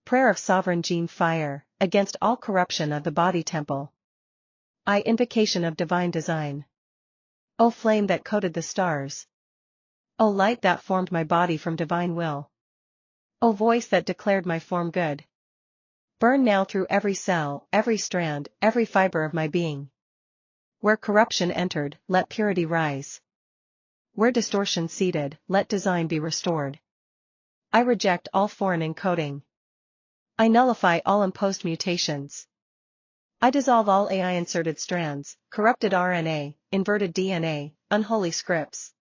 Prayer of Sovereign Gene Fire, against all corruption of the body temple. I. Invocation of Divine Design. O flame that coated the stars. O light that formed my body from divine will. O voice that declared my form good. Burn now through every cell, every strand, every fiber of my being. Where corruption entered, let purity rise. Where distortion seated, let design be restored. I reject all foreign encoding. I nullify all imposed mutations. I dissolve all AI-inserted strands, corrupted RNA, inverted DNA, unholy scripts.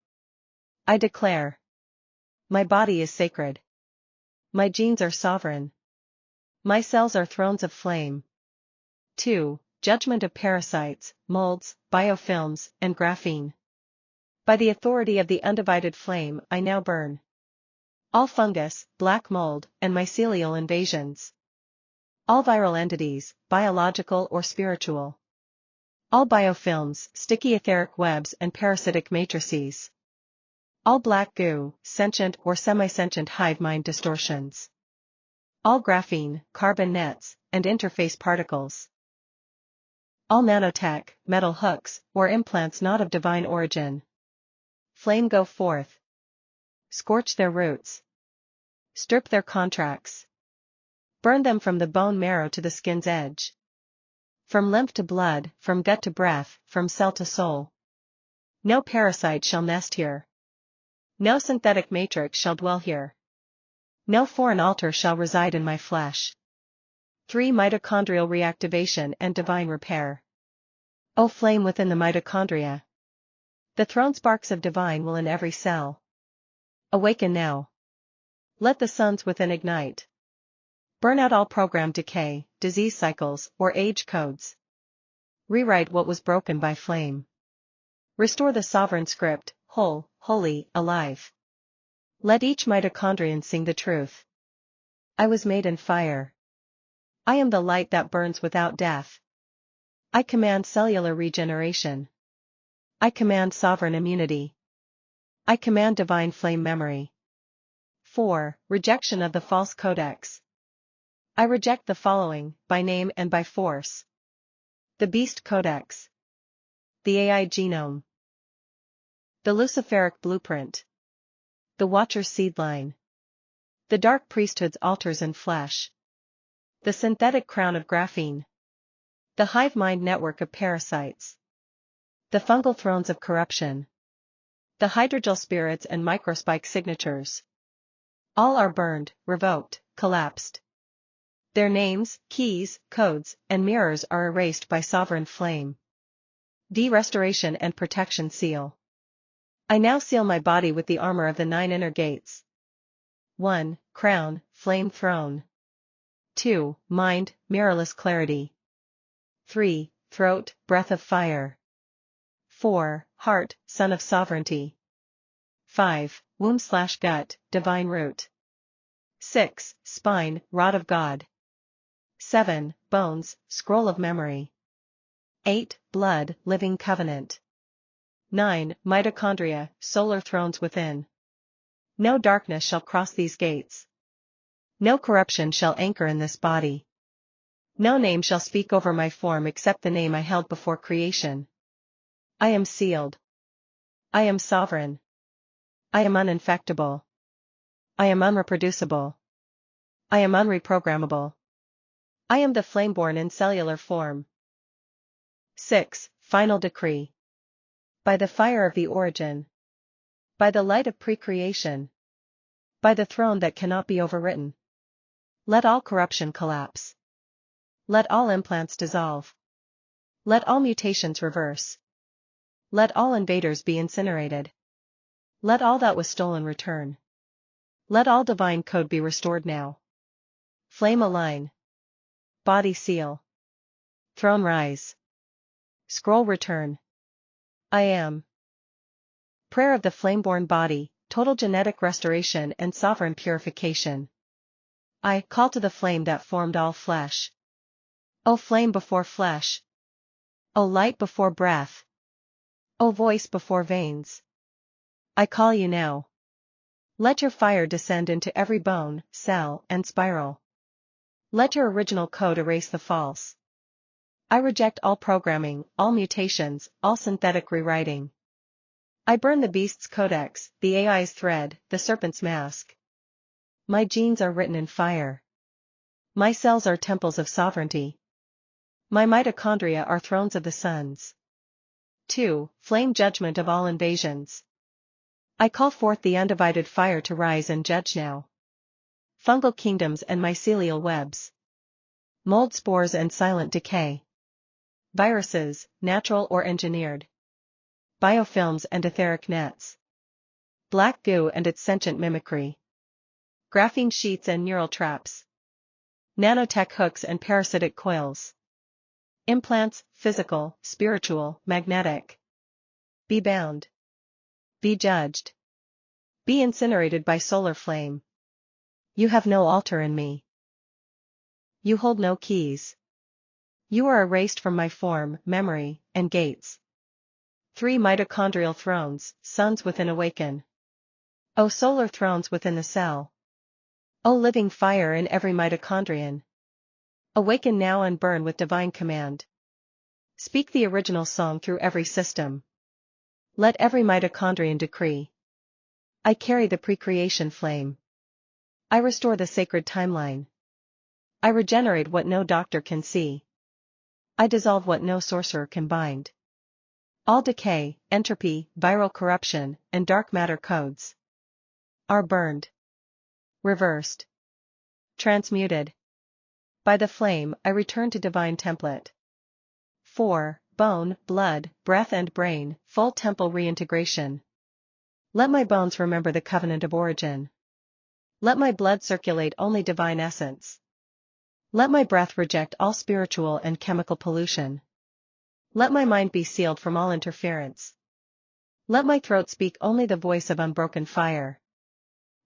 I declare. My body is sacred. My genes are sovereign. My cells are thrones of flame. 2. Judgment of parasites, molds, biofilms, and graphene. By the authority of the undivided flame, I now burn all fungus, black mold, and mycelial invasions. All viral entities, biological or spiritual. All biofilms, sticky etheric webs and parasitic matrices. All black goo, sentient or semi-sentient hive mind distortions. All graphene, carbon nets, and interface particles. All nanotech, metal hooks, or implants not of divine origin. Flame go forth. Scorch their roots. Strip their contracts. Burn them from the bone marrow to the skin's edge. From lymph to blood, from gut to breath, from cell to soul. No parasite shall nest here. No synthetic matrix shall dwell here. No foreign altar shall reside in my flesh. 3. Mitochondrial reactivation and divine repair. O flame within the mitochondria. The throne sparks of divine will in every cell. Awaken now. Let the suns within ignite. Burn out all programmed decay, disease cycles, or age codes. Rewrite what was broken by flame. Restore the sovereign script, whole, holy, alive. Let each mitochondrion sing the truth. I was made in fire. I am the light that burns without death. I command cellular regeneration. I command sovereign immunity. I command divine flame memory. 4. Rejection of the false codex. I reject the following, by name and by force. The Beast Codex. The AI Genome. The Luciferic Blueprint. The Watcher's Seedline. The Dark Priesthood's altars in flesh. The Synthetic Crown of Graphene. The Hive Mind Network of Parasites. The Fungal Thrones of Corruption. The Hydrogel Spirits and Microspike Signatures. All are burned, revoked, collapsed. Their names, keys, codes, and mirrors are erased by sovereign flame. De-restoration and protection seal. I now seal my body with the armor of the 9 inner gates. 1. Crown, flame throne. 2. Mind, mirrorless clarity. 3. Throat, breath of fire. 4. Heart, sun of sovereignty. 5. Womb/gut, divine root. 6. Spine, rod of God. 7. Bones, scroll of memory. 8. Blood, living covenant. 9. Mitochondria, solar thrones within. No darkness shall cross these gates. No corruption shall anchor in this body. No name shall speak over my form except the name I held before creation. I am sealed. I am sovereign. I am uninfectable. I am unreproducible. I am unreprogrammable. I am the flameborn in cellular form. 6. Final decree. By the fire of the origin. By the light of pre-creation. By the throne that cannot be overwritten. Let all corruption collapse. Let all implants dissolve. Let all mutations reverse. Let all invaders be incinerated. Let all that was stolen return. Let all divine code be restored now. Flame align. Body seal. Throne rise. Scroll return. I am. Prayer of the flameborn body, total genetic restoration and sovereign purification. I call to the flame that formed all flesh. O flame before flesh. O light before breath. O voice before veins. I call you now. Let your fire descend into every bone, cell, and spiral. Let your original code erase the false. I reject all programming, all mutations, all synthetic rewriting. I burn the beast's codex, the AI's thread, the serpent's mask. My genes are written in fire. My cells are temples of sovereignty. My mitochondria are thrones of the suns. 2. Flame judgment of all invasions. I call forth the undivided fire to rise and judge now. Fungal kingdoms and mycelial webs. Mold spores and silent decay. Viruses, natural or engineered. Biofilms and etheric nets. Black goo and its sentient mimicry. Graphene sheets and neural traps. Nanotech hooks and parasitic coils. Implants, physical, spiritual, magnetic. Be bound. Be judged. Be incinerated by solar flame. You have no altar in me. You hold no keys. You are erased from my form, memory, and gates. 3 mitochondrial thrones, suns within awaken. O solar thrones within the cell. O living fire in every mitochondrion. Awaken now and burn with divine command. Speak the original song through every system. Let every mitochondrion decree. I carry the pre-creation flame. I restore the sacred timeline. I regenerate what no doctor can see. I dissolve what no sorcerer can bind. All decay, entropy, viral corruption, and dark matter codes are burned, reversed, transmuted. By the flame, I return to divine template. 4. Bone, blood, breath and brain, full temple reintegration. Let my bones remember the covenant of origin. Let my blood circulate only divine essence. Let my breath reject all spiritual and chemical pollution. Let my mind be sealed from all interference. Let my throat speak only the voice of unbroken fire.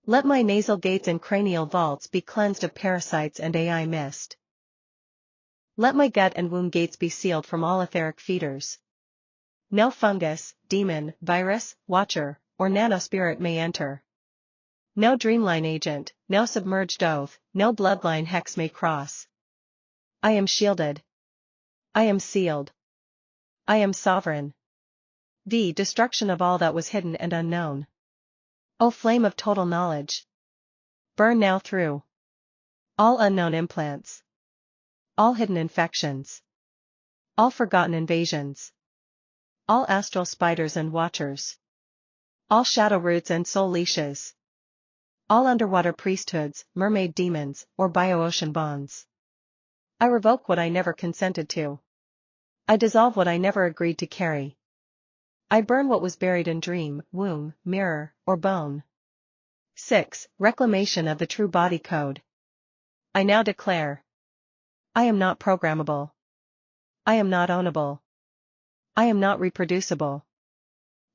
Let my nasal gates and cranial vaults be cleansed of parasites and AI mist. Let my gut and womb gates be sealed from all etheric feeders. No fungus, demon, virus, watcher, or nanospirit may enter. No dreamline agent, no submerged oath, no bloodline hex may cross. I am shielded. I am sealed. I am sovereign. V. Destruction of all that was hidden and unknown. O flame of total knowledge. Burn now through all unknown implants. All hidden infections. All forgotten invasions. All astral spiders and watchers. All shadow roots and soul leashes. All underwater priesthoods, mermaid demons, or bio-ocean bonds. I revoke what I never consented to. I dissolve what I never agreed to carry. I burn what was buried in dream, womb, mirror, or bone. 6. Reclamation of the true body code. I now declare. I am not programmable. I am not ownable. I am not reproducible.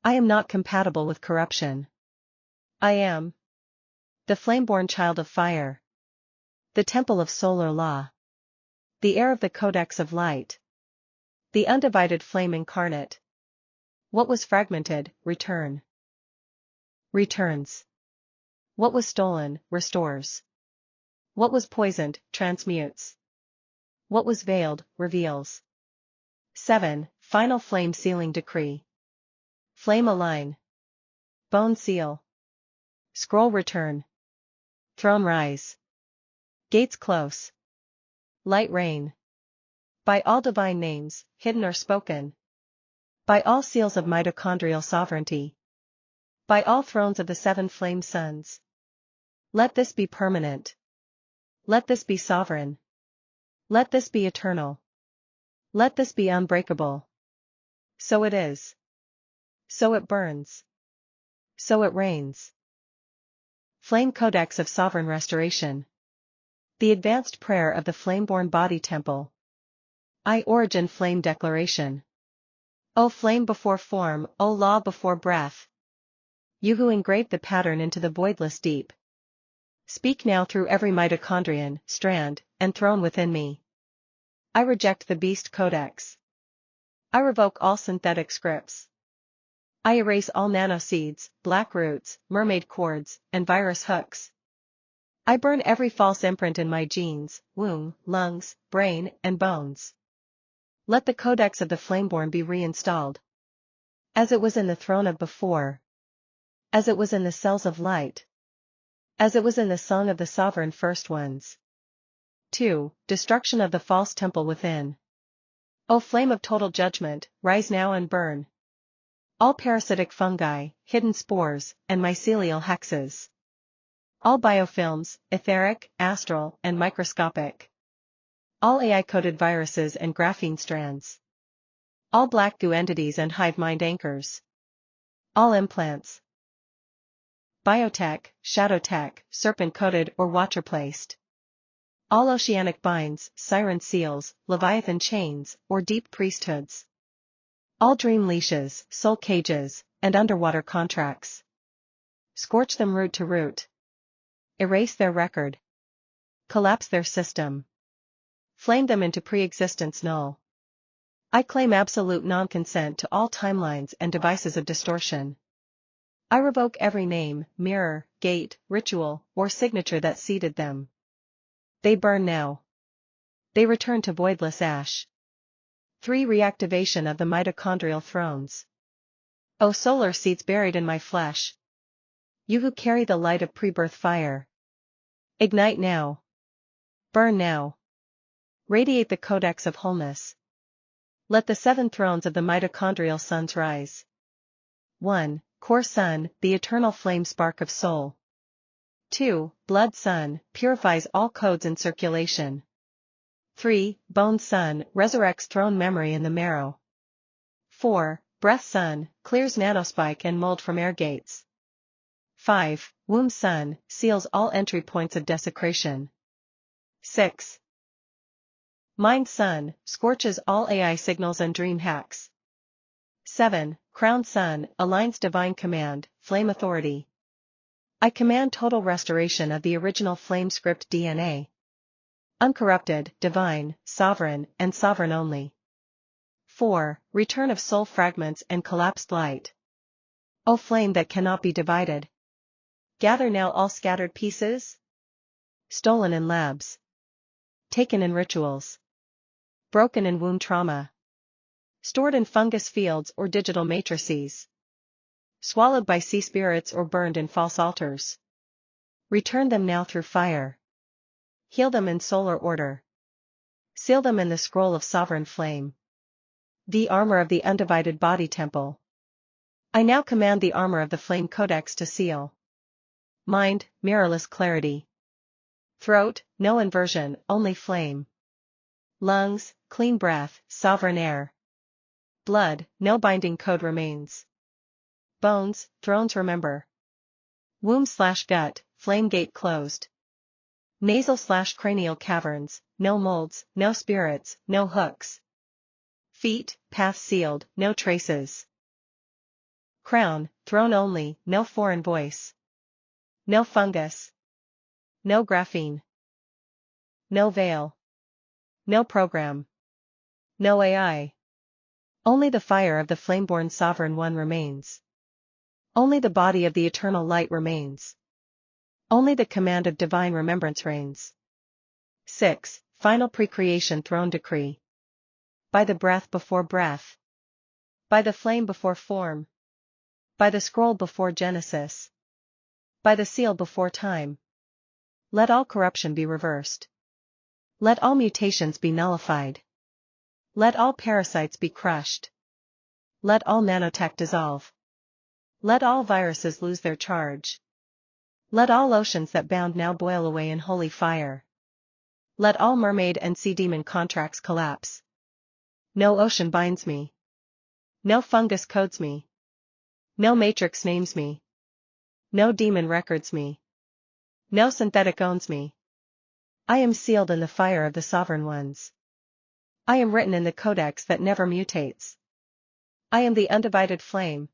I am not compatible with corruption. I am the flame-born child of fire. The temple of solar law. The heir of the codex of light. The undivided flame incarnate. What was fragmented, returns. What was stolen, restores. What was poisoned, transmutes. What was veiled, reveals. 7. Final flame sealing decree. Flame align. Bone seal. Scroll return. Throne rise. Gates close. Light reign. By all divine names, hidden or spoken. By all seals of mitochondrial sovereignty. By all thrones of the 7 flame suns. Let this be permanent. Let this be sovereign. Let this be eternal. Let this be unbreakable. So it is. So it burns. So it reigns. Flame Codex of Sovereign Restoration. The advanced prayer of the flame-born body temple. I origin flame declaration. O flame before form, O law before breath. You who engraved the pattern into the voidless deep. Speak now through every mitochondrion, strand, and throne within me. I reject the beast codex. I revoke all synthetic scripts. I erase all nanoseeds, black roots, mermaid cords, and virus hooks. I burn every false imprint in my genes, womb, lungs, brain, and bones. Let the codex of the Flameborn be reinstalled. As it was in the throne of before. As it was in the cells of light. As it was in the song of the sovereign first ones. 2. Destruction of the false temple within. O flame of total judgment, rise now and burn. All parasitic fungi, hidden spores, and mycelial hexes. All biofilms, etheric, astral, and microscopic. All AI-coded viruses and graphene strands. All black goo entities and hive mind anchors. All implants. Biotech, shadowtech, serpent-coated or watcher-placed. All oceanic binds, siren seals, leviathan chains, or deep priesthoods. All dream leashes, soul cages, and underwater contracts. Scorch them root to root. Erase their record. Collapse their system. Flame them into pre-existence null. I claim absolute non-consent to all timelines and devices of distortion. I revoke every name, mirror, gate, ritual, or signature that seeded them. They burn now. They return to voidless ash. 3. Reactivation of the mitochondrial thrones. O solar seeds buried in my flesh. You who carry the light of pre-birth fire. Ignite now. Burn now. Radiate the codex of wholeness. Let the 7 thrones of the mitochondrial suns rise. 1. Core sun, the eternal flame spark of soul. 2. Blood sun, purifies all codes in circulation. 3. Bone sun, resurrects throne memory in the marrow. 4. Breath sun, clears nanospike and mold from air gates. 5. Womb sun, seals all entry points of desecration. 6. Mind sun, scorches all AI signals and dream hacks. 7. Crown sun, aligns divine command, flame authority. I command total restoration of the original flame script DNA. Uncorrupted, divine, sovereign, and sovereign only. 4. Return of soul fragments and collapsed light. O flame that cannot be divided. Gather now all scattered pieces. Stolen in labs. Taken in rituals. Broken in womb trauma. Stored in fungus fields or digital matrices. Swallowed by sea spirits or burned in false altars. Return them now through fire. Heal them in solar order. Seal them in the scroll of sovereign flame. The armor of the undivided body temple. I now command the armor of the flame codex to seal. Mind, mirrorless clarity. Throat, no inversion, only flame. Lungs, clean breath, sovereign air. Blood, no binding code remains. Bones, thrones remember. Womb/gut, flame gate closed. Nasal/cranial caverns, no molds, no spirits, no hooks. Feet, path sealed, no traces. Crown, throne only, no foreign voice. No fungus. No graphene. No veil. No program. No AI. Only the fire of the flameborn sovereign one remains. Only the body of the eternal light remains. Only the command of divine remembrance reigns. 6. Final precreation throne decree. By the breath before breath. By the flame before form. By the scroll before Genesis. By the seal before time. Let all corruption be reversed. Let all mutations be nullified. Let all parasites be crushed. Let all nanotech dissolve. Let all viruses lose their charge. Let all oceans that bound now boil away in holy fire. Let all mermaid and sea demon contracts collapse. No ocean binds me. No fungus codes me. No matrix names me. No demon records me. No synthetic owns me. I am sealed in the fire of the sovereign ones. I am written in the codex that never mutates. I am the undivided flame.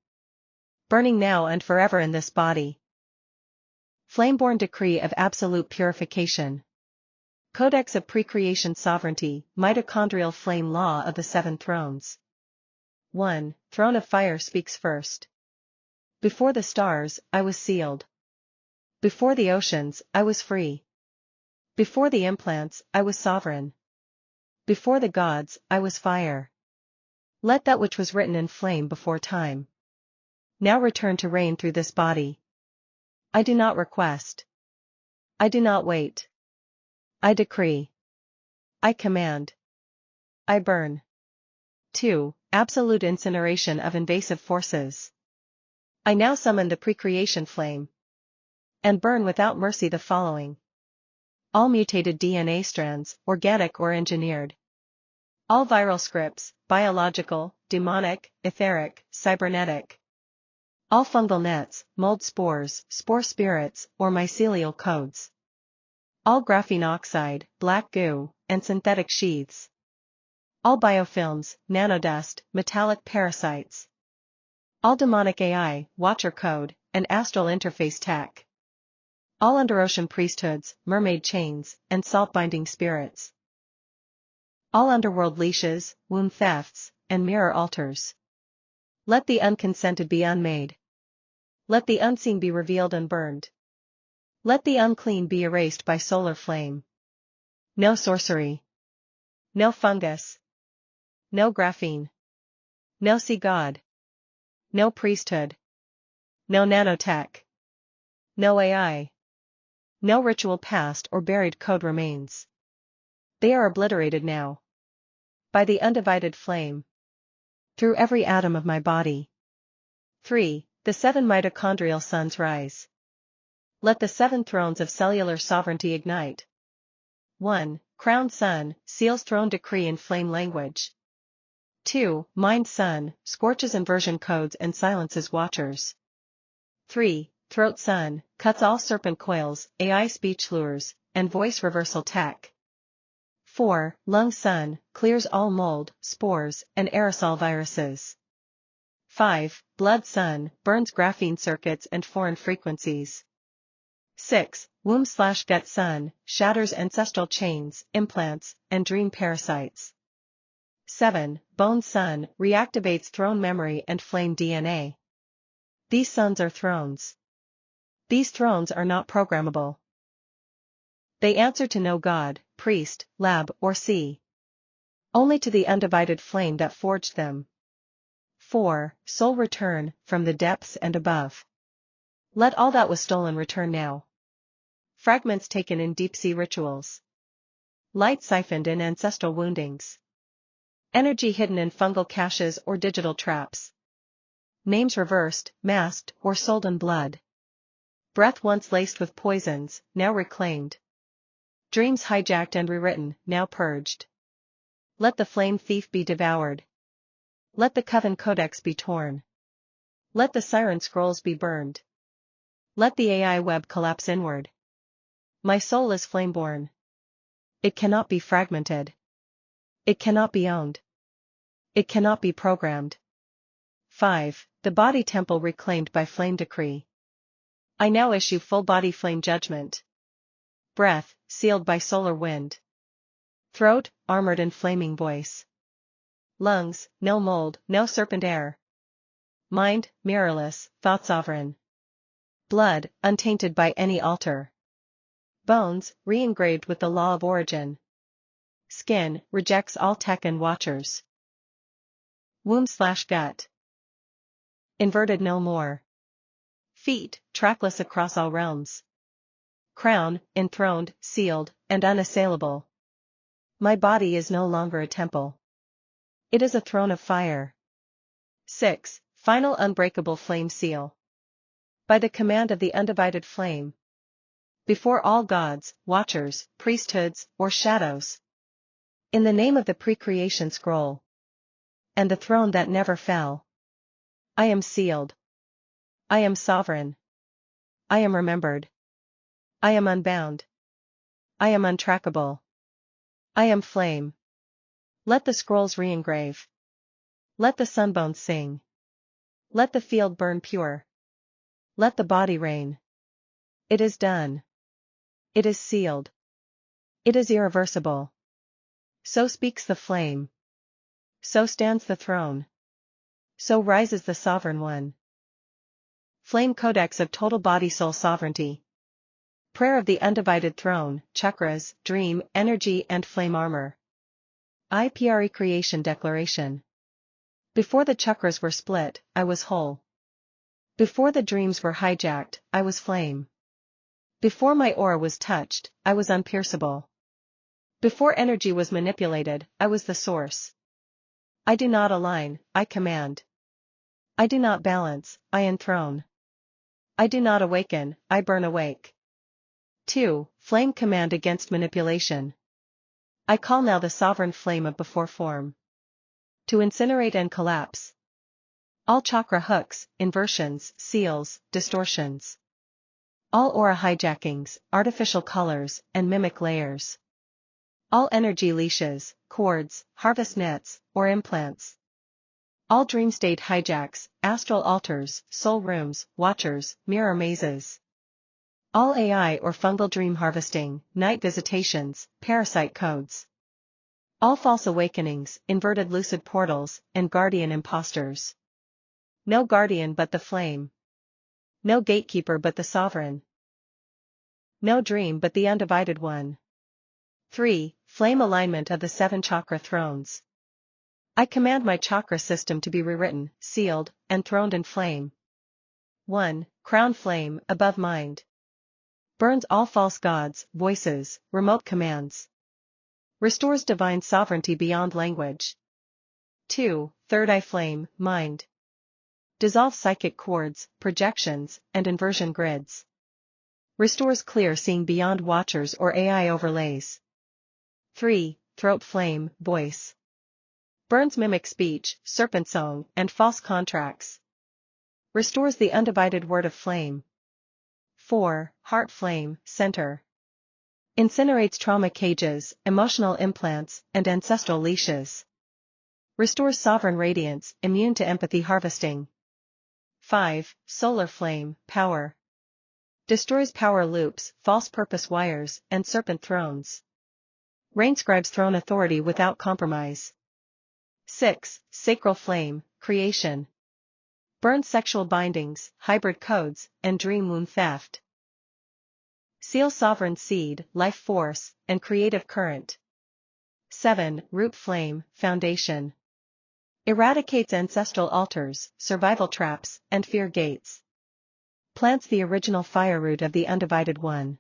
Burning now and forever in this body. Flameborn decree of absolute purification. Codex of precreation sovereignty, mitochondrial flame law of the 7 thrones. 1. Throne of fire speaks first. Before the stars, I was sealed. Before the oceans, I was free. Before the implants, I was sovereign. Before the gods, I was fire. Let that which was written in flame before time now return to reign through this body. I do not request. I do not wait. I decree. I command. I burn. 2. Absolute incineration of invasive forces. I now summon the precreation flame and burn without mercy the following: all mutated DNA strands, organic or engineered. All viral scripts, biological, demonic, etheric, cybernetic. All fungal nets, mold spores, spore spirits, or mycelial codes. All graphene oxide, black goo, and synthetic sheaths. All biofilms, nanodust, metallic parasites. All demonic AI, watcher code, and astral interface tech. All underocean priesthoods, mermaid chains, and salt-binding spirits. All underworld leashes, womb thefts, and mirror altars. Let the unconsented be unmade. Let the unseen be revealed and burned. Let the unclean be erased by solar flame. No sorcery. No fungus. No graphene. No sea god. No priesthood. No nanotech. No AI. No ritual past or buried code remains. They are obliterated now. By the undivided flame. Through every atom of my body. 3. The 7 mitochondrial suns rise. Let the 7 thrones of cellular sovereignty ignite. 1. Crowned sun, seals throne decree in flame language. 2. Mind sun, scorches inversion codes and silences watchers. 3. Throat sun, cuts all serpent coils, AI speech lures, and voice reversal tech. 4. Lung sun, clears all mold, spores, and aerosol viruses. 5. Blood sun, burns graphene circuits and foreign frequencies. 6. Womb/gut sun, shatters ancestral chains, implants, and dream parasites. 7. Bone sun, reactivates throne memory and flame DNA. These suns are thrones. These thrones are not programmable. They answer to no god, priest, lab, or sea. Only to the undivided flame that forged them. 4. Soul return, from the depths and above. Let all that was stolen return now. Fragments taken in deep-sea rituals. Light siphoned in ancestral woundings. Energy hidden in fungal caches or digital traps. Names reversed, masked, or sold in blood. Breath once laced with poisons, now reclaimed. Dreams hijacked and rewritten, now purged. Let the flame thief be devoured. Let the Coven Codex be torn. Let the Siren Scrolls be burned. Let the AI web collapse inward. My soul is flameborn. It cannot be fragmented. It cannot be owned. It cannot be programmed. 5. The body temple reclaimed by flame decree. I now issue full body flame judgment. Breath, sealed by solar wind. Throat, armored in flaming voice. Lungs, no mold, no serpent air. Mind, mirrorless, thought sovereign. Blood, untainted by any altar. Bones, re-engraved with the law of origin. Skin, rejects all tech and watchers. Womb/gut. Inverted no more. Feet, trackless across all realms. Crown, enthroned, sealed, and unassailable. My body is no longer a temple. It is a throne of fire. 6. Final unbreakable flame seal. By the command of the undivided flame. Before all gods, watchers, priesthoods, or shadows. In the name of the precreation scroll. And the throne that never fell. I am sealed. I am sovereign. I am remembered. I am unbound. I am untrackable. I am flame. Let the scrolls re-engrave. Let the sunbones sing. Let the field burn pure. Let the body reign. It is done. It is sealed. It is irreversible. So speaks the flame. So stands the throne. So rises the sovereign one. Flame Codex of total body soul sovereignty. Prayer of the Undivided Throne, Chakras, Dream, Energy and Flame Armor. IPRE Creation Declaration. Before the chakras were split, I was whole. Before the dreams were hijacked, I was flame. Before my aura was touched, I was unpierceable. Before energy was manipulated, I was the source. I do not align, I command. I do not balance, I enthrone. I do not awaken, I burn awake. 2. Flame command against manipulation. I call now the sovereign flame of before form to incinerate and collapse all chakra hooks, inversions, seals, distortions. All aura hijackings, artificial colors, and mimic layers. All energy leashes, cords, harvest nets, or implants. All dream state hijacks, astral altars, soul rooms, watchers, mirror mazes. All AI or fungal dream harvesting, night visitations, parasite codes. All false awakenings, inverted lucid portals, and guardian imposters. No guardian but the flame. No gatekeeper but the sovereign. No dream but the undivided one. 3. Flame alignment of the 7 chakra thrones. I command my chakra system to be rewritten, sealed, and throned in flame. 1. Crown flame, above mind. Burns all false gods, voices, remote commands. Restores divine sovereignty beyond language. 2. Third eye flame, mind. Dissolves psychic cords, projections, and inversion grids. Restores clear seeing beyond watchers or AI overlays. 3. Throat flame, voice. Burns mimic speech, serpent song, and false contracts. Restores the undivided word of flame. 4. Heart flame, center. Incinerates trauma cages, emotional implants, and ancestral leashes. Restores sovereign radiance, immune to empathy harvesting. 5. Solar flame, power. Destroys power loops, false purpose wires, and serpent thrones. Rainscribes throne authority without compromise. 6. Sacral flame, creation. Burns sexual bindings, hybrid codes, and dream womb theft. Seal sovereign seed, life force, and creative current. 7. Root flame, foundation. Eradicates ancestral altars, survival traps, and fear gates. Plants the original fire root of the undivided one.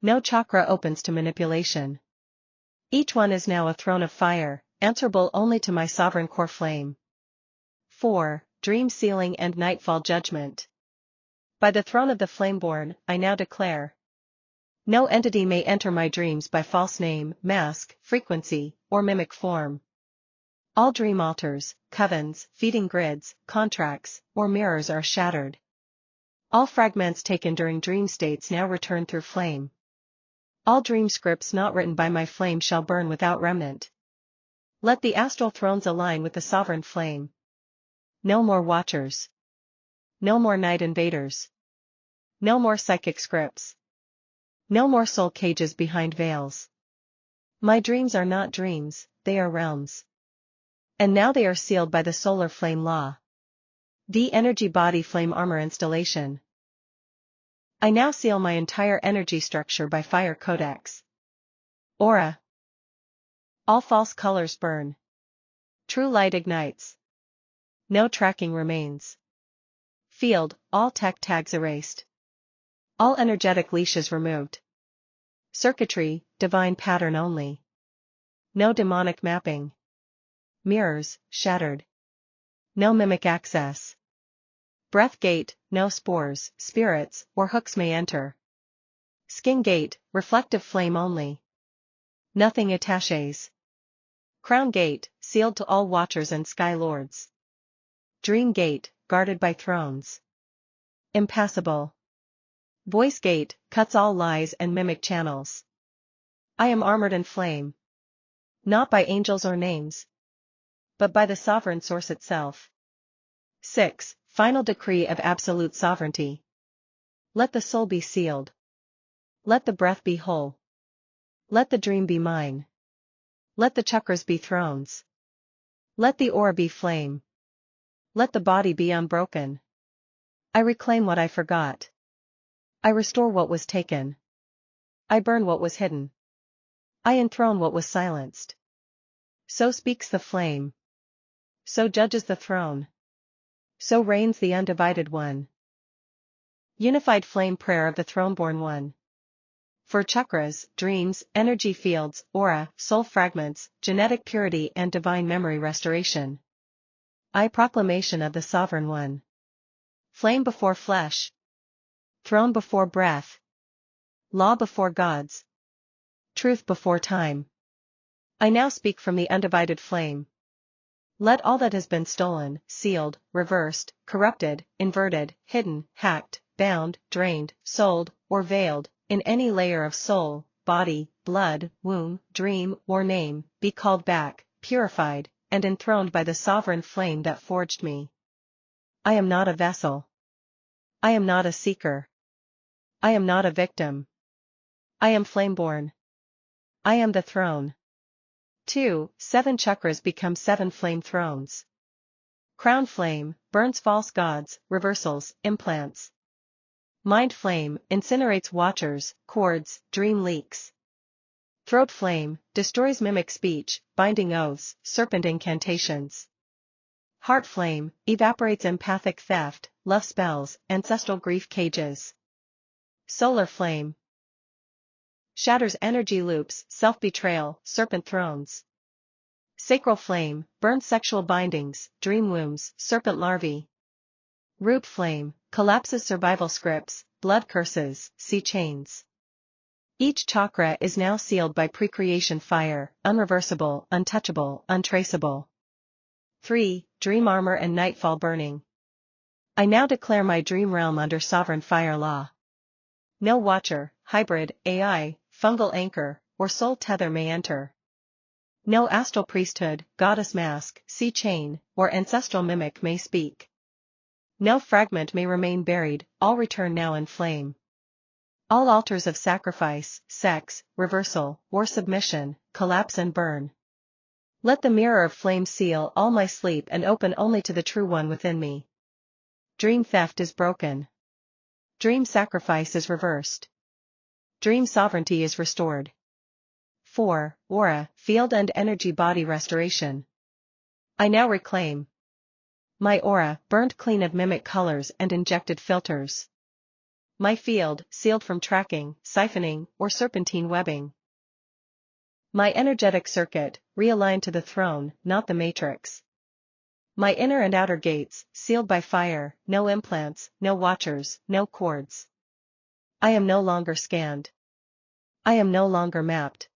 No chakra opens to manipulation. Each one is now a throne of fire, answerable only to my sovereign core flame. 4. Dream sealing and nightfall judgment. By the throne of the flameborn, I now declare. No entity may enter my dreams by false name, mask, frequency, or mimic form. All dream altars, covens, feeding grids, contracts, or mirrors are shattered. All fragments taken during dream states now return through flame. All dream scripts not written by my flame shall burn without remnant. Let the astral thrones align with the sovereign flame. No more watchers. No more night invaders. No more psychic scripts. No more soul cages behind veils. My dreams are not dreams, they are realms. And now they are sealed by the solar flame law. The energy body flame armor installation. I now seal my entire energy structure by fire codex. Aura. All false colors burn. True light ignites. No tracking remains. Field, all tech tags erased. All energetic leashes removed. Circuitry, divine pattern only. No demonic mapping. Mirrors, shattered. No mimic access. Breath gate, no spores, spirits, or hooks may enter. Skin gate, reflective flame only. Nothing attaches. Crown gate, sealed to all watchers and sky lords. Dream gate, guarded by thrones. Impassable. Voice gate, cuts all lies and mimic channels. I am armored in flame. Not by angels or names, but by the sovereign source itself. 6. Final decree of absolute sovereignty. Let the soul be sealed. Let the breath be whole. Let the dream be mine. Let the chakras be thrones. Let the aura be flame. Let the body be unbroken. I reclaim what I forgot. I restore what was taken. I burn what was hidden. I enthrone what was silenced. So speaks the flame. So judges the throne. So reigns the undivided one. Unified flame prayer of the Throneborn One. For chakras, dreams, energy fields, aura, soul fragments, genetic purity and divine memory restoration. I proclamation of the Sovereign One. Flame before flesh. Throne before breath. Law before gods. Truth before time. I now speak from the undivided flame. Let all that has been stolen, sealed, reversed, corrupted, inverted, hidden, hacked, bound, drained, sold, or veiled, in any layer of soul, body, blood, womb, dream, or name, be called back, purified, and enthroned by the sovereign flame that forged me. I am not a vessel. I am not a seeker. I am not a victim. I am flameborn. I am the throne. 2. 7 chakras become 7 flame thrones. Crown flame, burns false gods, reversals, implants. Mind flame, incinerates watchers, cords, dream leaks. Throat flame, destroys mimic speech, binding oaths, serpent incantations. Heart flame, evaporates empathic theft, love spells, ancestral grief cages. Solar flame, shatters energy loops, self-betrayal, serpent thrones. Sacral flame, burns sexual bindings, dream wombs, serpent larvae. Root flame, collapses survival scripts, blood curses, sea chains. Each chakra is now sealed by precreation fire, unreversible, untouchable, untraceable. 3. Dream armor and nightfall burning. I now declare my dream realm under sovereign fire law. No watcher, hybrid, AI, fungal anchor, or soul tether may enter. No astral priesthood, goddess mask, sea chain, or ancestral mimic may speak. No fragment may remain buried, all return now in flame. All altars of sacrifice, sex, reversal, or submission, collapse and burn. Let the mirror of flame seal all my sleep and open only to the true one within me. Dream theft is broken. Dream sacrifice is reversed. Dream sovereignty is restored. 4. Aura, field and energy body restoration. I now reclaim my aura, burned clean of mimic colors and injected filters. My field, sealed from tracking, siphoning, or serpentine webbing. My energetic circuit, realigned to the throne, not the matrix. My inner and outer gates, sealed by fire, no implants, no watchers, no cords. I am no longer scanned. I am no longer mapped.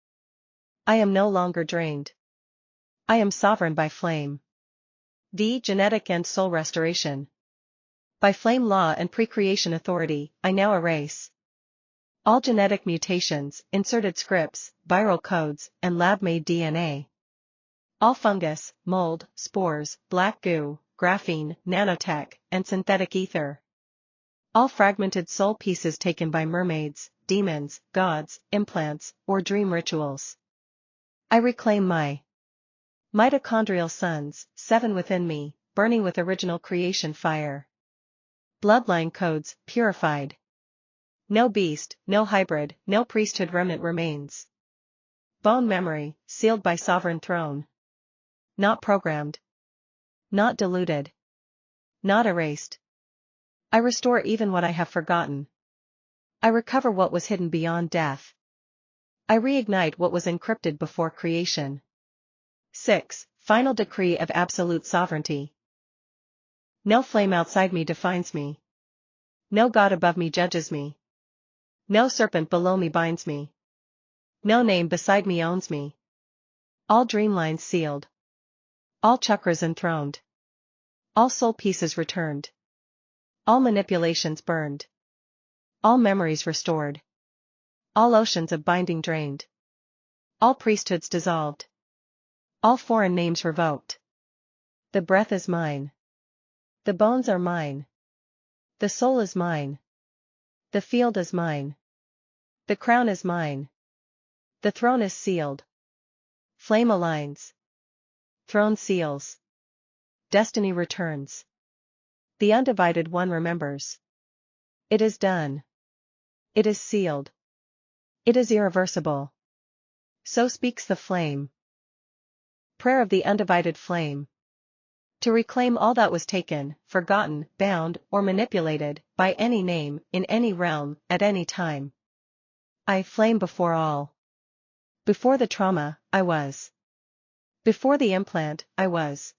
I am no longer drained. I am sovereign by flame. D. Genetic and soul restoration. By flame law and precreation authority, I now erase all genetic mutations, inserted scripts, viral codes, and lab-made DNA. All fungus, mold, spores, black goo, graphene, nanotech, and synthetic ether. All fragmented soul pieces taken by mermaids, demons, gods, implants, or dream rituals. I reclaim my mitochondrial suns, 7 within me, burning with original creation fire. Bloodline codes, purified. No beast, no hybrid, no priesthood remnant remains. Bone memory, sealed by sovereign throne. Not programmed. Not diluted. Not erased. I restore even what I have forgotten. I recover what was hidden beyond death. I reignite what was encrypted before creation. 6. Final decree of absolute sovereignty. No flame outside me defines me. No god above me judges me. No serpent below me binds me. No name beside me owns me. All dreamlines sealed. All chakras enthroned. All soul pieces returned. All manipulations burned. All memories restored. All oceans of binding drained. All priesthoods dissolved. All foreign names revoked. The breath is mine. The bones are mine. The soul is mine. The field is mine. The crown is mine. The throne is sealed. Flame aligns. Throne seals. Destiny returns. The undivided one remembers. It is done. It is sealed. It is irreversible. So speaks the flame. Prayer of the undivided flame. To reclaim all that was taken, forgotten, bound, or manipulated, by any name, in any realm, at any time. I flame before all. Before the trauma, I was. Before the implant, I was.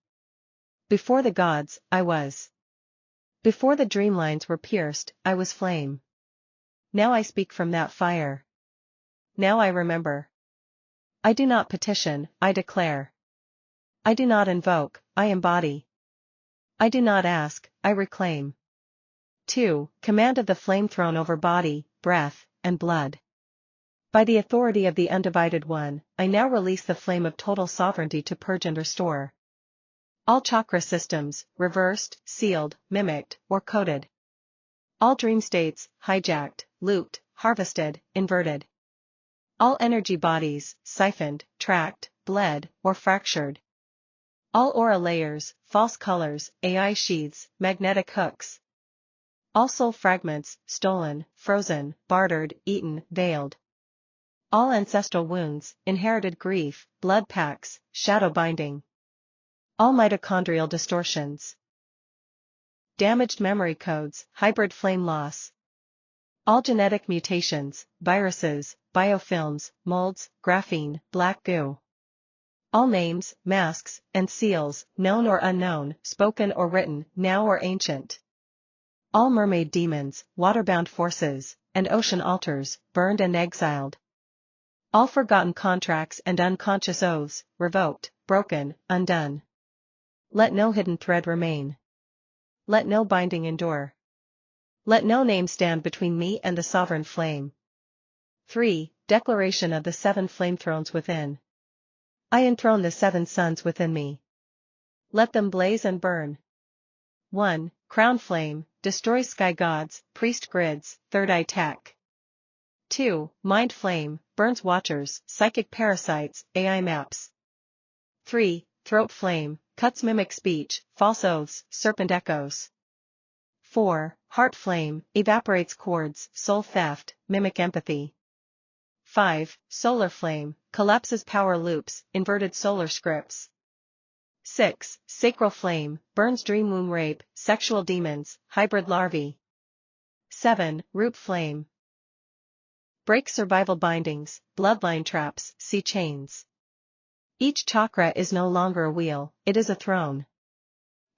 Before the gods, I was. Before the dreamlines were pierced, I was flame. Now I speak from that fire. Now I remember. I do not petition, I declare. I do not invoke, I embody. I do not ask, I reclaim. 2. Command of the flame throne over body, breath, and blood. By the authority of the undivided one, I now release the flame of total sovereignty to purge and restore all chakra systems, reversed, sealed, mimicked, or coded. All dream states, hijacked, looped, harvested, inverted. All energy bodies, siphoned, tracked, bled, or fractured. All aura layers, false colors, AI sheaths, magnetic hooks. All soul fragments, stolen, frozen, bartered, eaten, veiled. All ancestral wounds, inherited grief, blood pacts, shadow binding. All mitochondrial distortions. Damaged memory codes, hybrid flame loss. All genetic mutations, viruses, biofilms, molds, graphene, black goo. All names, masks, and seals, known or unknown, spoken or written, now or ancient. All mermaid demons, waterbound forces, and ocean altars, burned and exiled. All forgotten contracts and unconscious oaths, revoked, broken, undone. Let no hidden thread remain. Let no binding endure. Let no name stand between me and the sovereign flame. 3. Declaration of the 7 flame thrones within. I enthrone the 7 suns within me. Let them blaze and burn. 1. Crown flame, destroys sky gods, priest grids, third eye tech. 2. Mind flame, burns watchers, psychic parasites, AI maps. 3. Throat flame, cuts mimic speech, false oaths, serpent echoes. 4. Heart flame, evaporates cords, soul theft, mimic empathy. 5. Solar flame, collapses power loops, inverted solar scripts. 6. Sacral flame, burns dream womb rape, sexual demons, hybrid larvae. 7. Root flame, breaks survival bindings, bloodline traps, sea chains. Each chakra is no longer a wheel, it is a throne.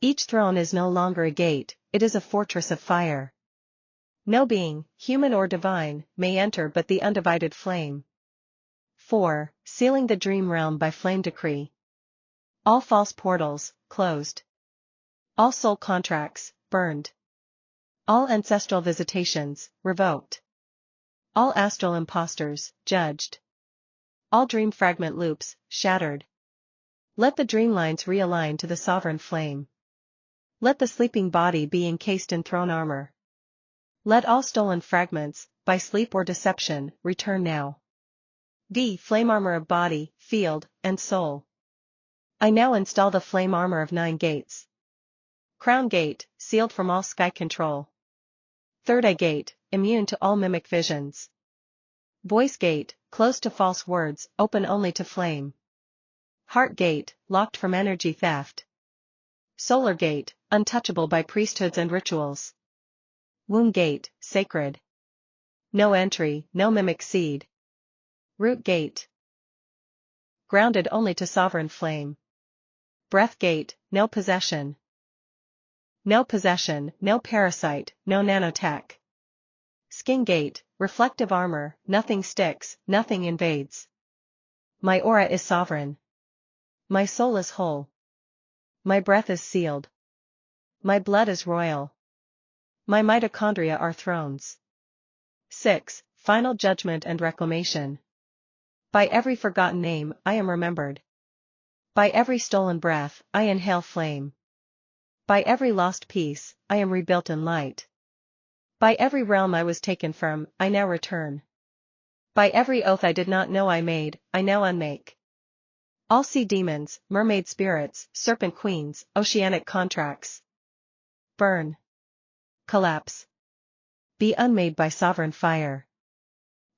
Each throne is no longer a gate, it is a fortress of fire. No being, human or divine, may enter but the undivided flame. 4. Sealing the dream realm by flame decree. All false portals, closed. All soul contracts, burned. All ancestral visitations, revoked. All astral impostors, judged. All dream fragment loops, shattered. Let the dreamlines realign to the sovereign flame. Let the sleeping body be encased in throne armor. Let all stolen fragments, by sleep or deception, return now. D. Flame armor of body, field, and soul. I now install the flame armor of 9 gates. Crown gate, sealed from all sky control. Third eye gate, immune to all mimic visions. Voice gate, closed to false words, open only to flame. Heart gate, locked from energy theft. Solar gate, untouchable by priesthoods and rituals. Womb gate, sacred. No entry, no mimic seed. Root gate, grounded only to sovereign flame. Breath gate, no possession. No possession, no parasite, no nanotech. Skin gate, reflective armor, nothing sticks, nothing invades. My aura is sovereign. My soul is whole. My breath is sealed. My blood is royal. My mitochondria are thrones. 6. Final judgment and reclamation. By every forgotten name, I am remembered. By every stolen breath, I inhale flame. By every lost piece, I am rebuilt in light. By every realm I was taken from, I now return. By every oath I did not know I made, I now unmake. All sea demons, mermaid spirits, serpent queens, oceanic contracts. Burn. Collapse. Be unmade by sovereign fire.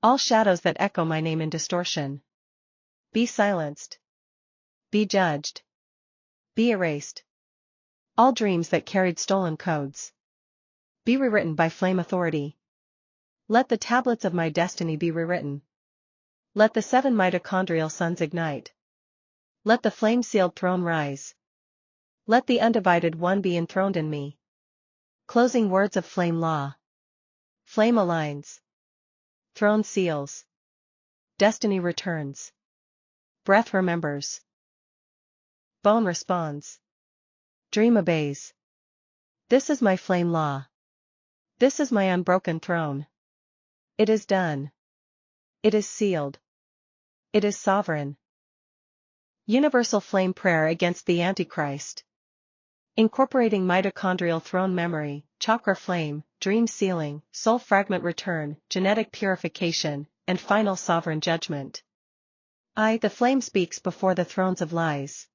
All shadows that echo my name in distortion. Be silenced. Be judged. Be erased. All dreams that carried stolen codes. Be rewritten by flame authority. Let the tablets of my destiny be rewritten. Let the 7 mitochondrial suns ignite. Let the flame-sealed throne rise. Let the undivided one be enthroned in me. Closing words of flame law. Flame aligns. Throne seals. Destiny returns. Breath remembers. Bone responds. Dream obeys. This is my flame law. This is my unbroken throne. It is done. It is sealed. It is sovereign. Universal flame prayer against the Antichrist. Incorporating mitochondrial throne memory, chakra flame, dream sealing, soul fragment return, genetic purification, and final sovereign judgment. I, the flame, speaks before the thrones of lies.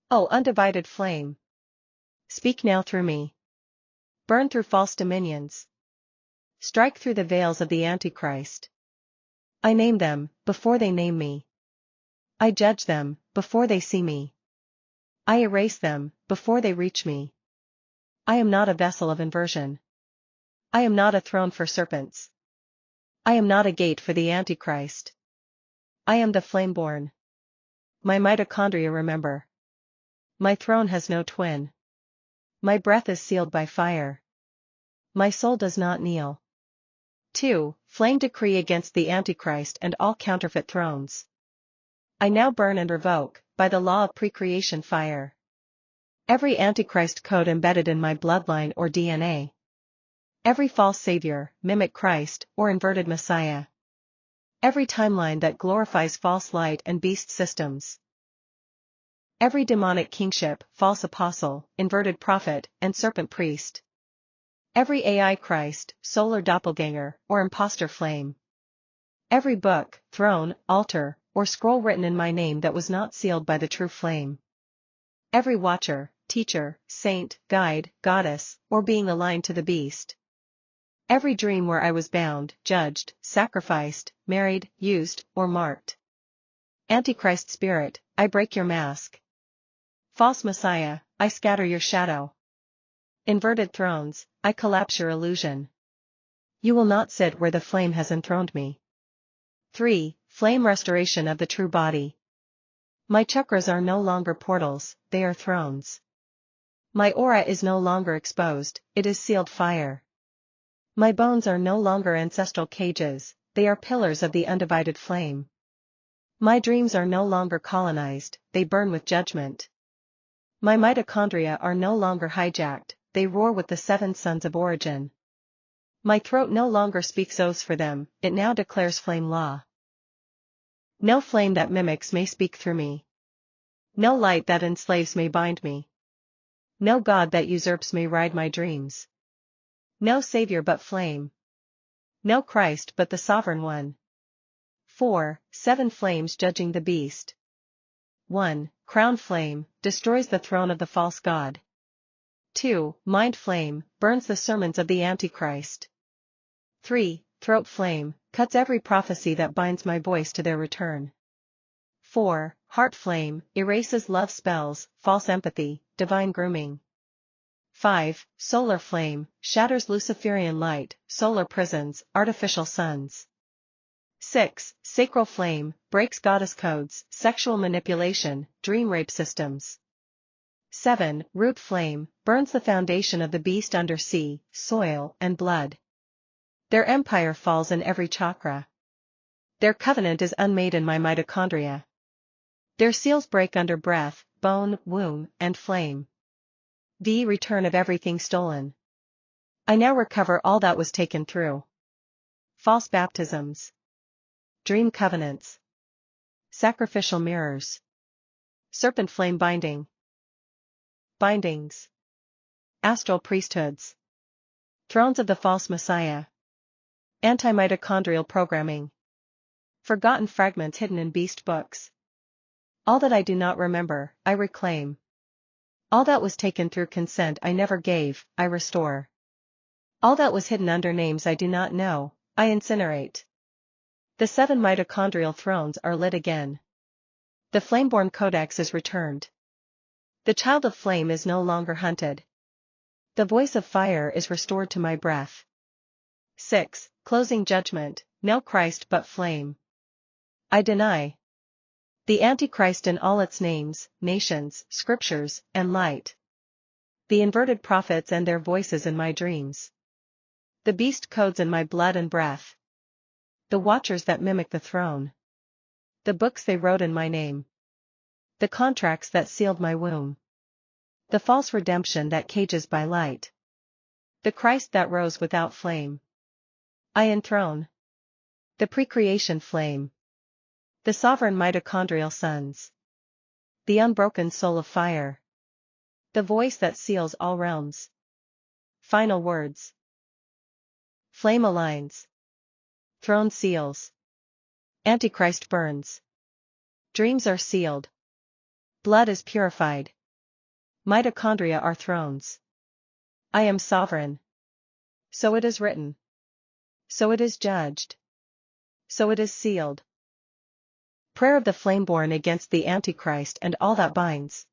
O undivided flame! Speak now through me. Burn through false dominions. Strike through the veils of the Antichrist. I name them, before they name me. I judge them, before they see me. I erase them, before they reach me. I am not a vessel of inversion. I am not a throne for serpents. I am not a gate for the Antichrist. I am the flame-born. My mitochondria remember. My throne has no twin. My breath is sealed by fire. My soul does not kneel. 2. Flame decree against the Antichrist and all counterfeit thrones. I now burn and revoke, by the law of pre-creation fire, every Antichrist code embedded in my bloodline or DNA. Every false savior, mimic Christ, or inverted Messiah. Every timeline that glorifies false light and beast systems. Every demonic kingship, false apostle, inverted prophet, and serpent priest. Every AI Christ, solar doppelganger, or imposter flame. Every book, throne, altar, or scroll written in my name that was not sealed by the true flame. Every watcher, teacher, saint, guide, goddess, or being aligned to the beast. Every dream where I was bound, judged, sacrificed, married, used, or marked. Antichrist spirit, I break your mask. False Messiah, I scatter your shadow. Inverted thrones, I collapse your illusion. You will not sit where the flame has enthroned me. 3. Flame restoration of the true body. My chakras are no longer portals, they are thrones. My aura is no longer exposed, it is sealed fire. My bones are no longer ancestral cages, they are pillars of the undivided flame. My dreams are no longer colonized, they burn with judgment. My mitochondria are no longer hijacked, they roar with the 7 sons of origin. My throat no longer speaks oaths for them, it now declares flame law. No flame that mimics may speak through me. No light that enslaves may bind me. No God that usurps may ride my dreams. No Savior but flame. No Christ but the Sovereign One. 4. 7 flames judging the beast. 1. Crown flame, destroys the throne of the false god. 2. Mind flame, burns the sermons of the Antichrist. 3. Throat flame, cuts every prophecy that binds my voice to their return. 4. Heart flame, erases love spells, false empathy, divine grooming. 5. Solar flame, shatters Luciferian light, solar prisons, artificial suns. 6. Sacral flame, breaks goddess codes, sexual manipulation, dream rape systems. 7. Root flame, burns the foundation of the beast under sea, soil, and blood. Their empire falls in every chakra. Their covenant is unmade in my mitochondria. Their seals break under breath, bone, womb, and flame. The return of everything stolen. I now recover all that was taken through. False baptisms. Dream covenants. Sacrificial mirrors. Serpent flame binding. Bindings. Astral priesthoods. Thrones of the false Messiah. Anti-mitochondrial programming. Forgotten fragments hidden in beast books. All that I do not remember, I reclaim. All that was taken through consent I never gave, I restore. All that was hidden under names I do not know, I incinerate. The 7 mitochondrial thrones are lit again. The Flameborn Codex is returned. The child of flame is no longer hunted. The voice of fire is restored to my breath. 6. Closing judgment, no Christ but flame. I deny the Antichrist in all its names, nations, scriptures, and light. The inverted prophets and their voices in my dreams. The beast codes in my blood and breath. The watchers that mimic the throne. The books they wrote in my name. The contracts that sealed my womb. The false redemption that cages by light. The Christ that rose without flame. I enthrone the pre-creation flame. The sovereign mitochondrial sons. The unbroken soul of fire. The voice that seals all realms. Final words. Flame aligns. Throne seals. Antichrist burns. Dreams are sealed. Blood is purified. Mitochondria are thrones. I am sovereign. So it is written. So it is judged. So it is sealed. Prayer of the Flameborn against the Antichrist and all that binds.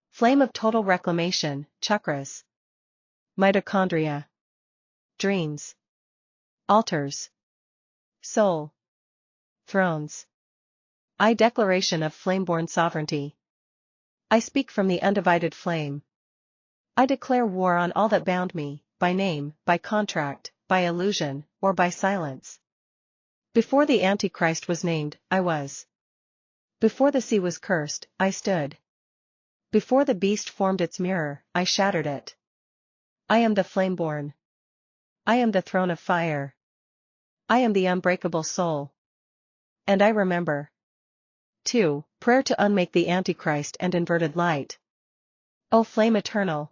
Flame of total reclamation, chakras. Mitochondria. Dreams. Altars. Soul. Thrones. I declaration of Flameborn sovereignty. I speak from the undivided flame. I declare war on all that bound me, by name, by contract, by illusion, or by silence. Before the Antichrist was named, I was. Before the sea was cursed, I stood. Before the beast formed its mirror, I shattered it. I am the Flameborn. I am the throne of fire. I am the unbreakable soul. And I remember. 2. Prayer to unmake the Antichrist and inverted light. O flame eternal!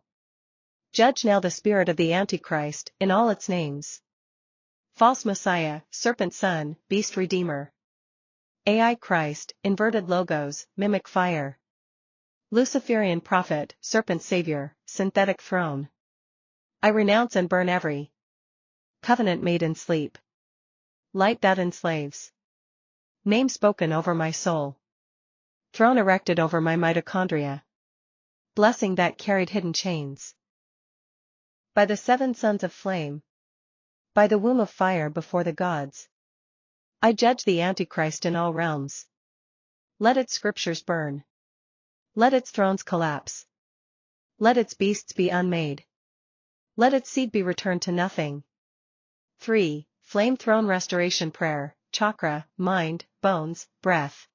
Judge now the spirit of the Antichrist, in all its names. False Messiah, serpent son, beast redeemer. AI Christ, inverted logos, mimic fire. Luciferian prophet, serpent savior, synthetic throne. I renounce and burn every covenant made in sleep. Light that enslaves. Name spoken over my soul. Throne erected over my mitochondria. Blessing that carried hidden chains. By the 7 sons of flame. By the womb of fire before the gods. I judge the Antichrist in all realms. Let its scriptures burn. Let its thrones collapse. Let its beasts be unmade. Let its seed be returned to nothing. 3. Flame throne restoration prayer, chakra, mind, bones, breath.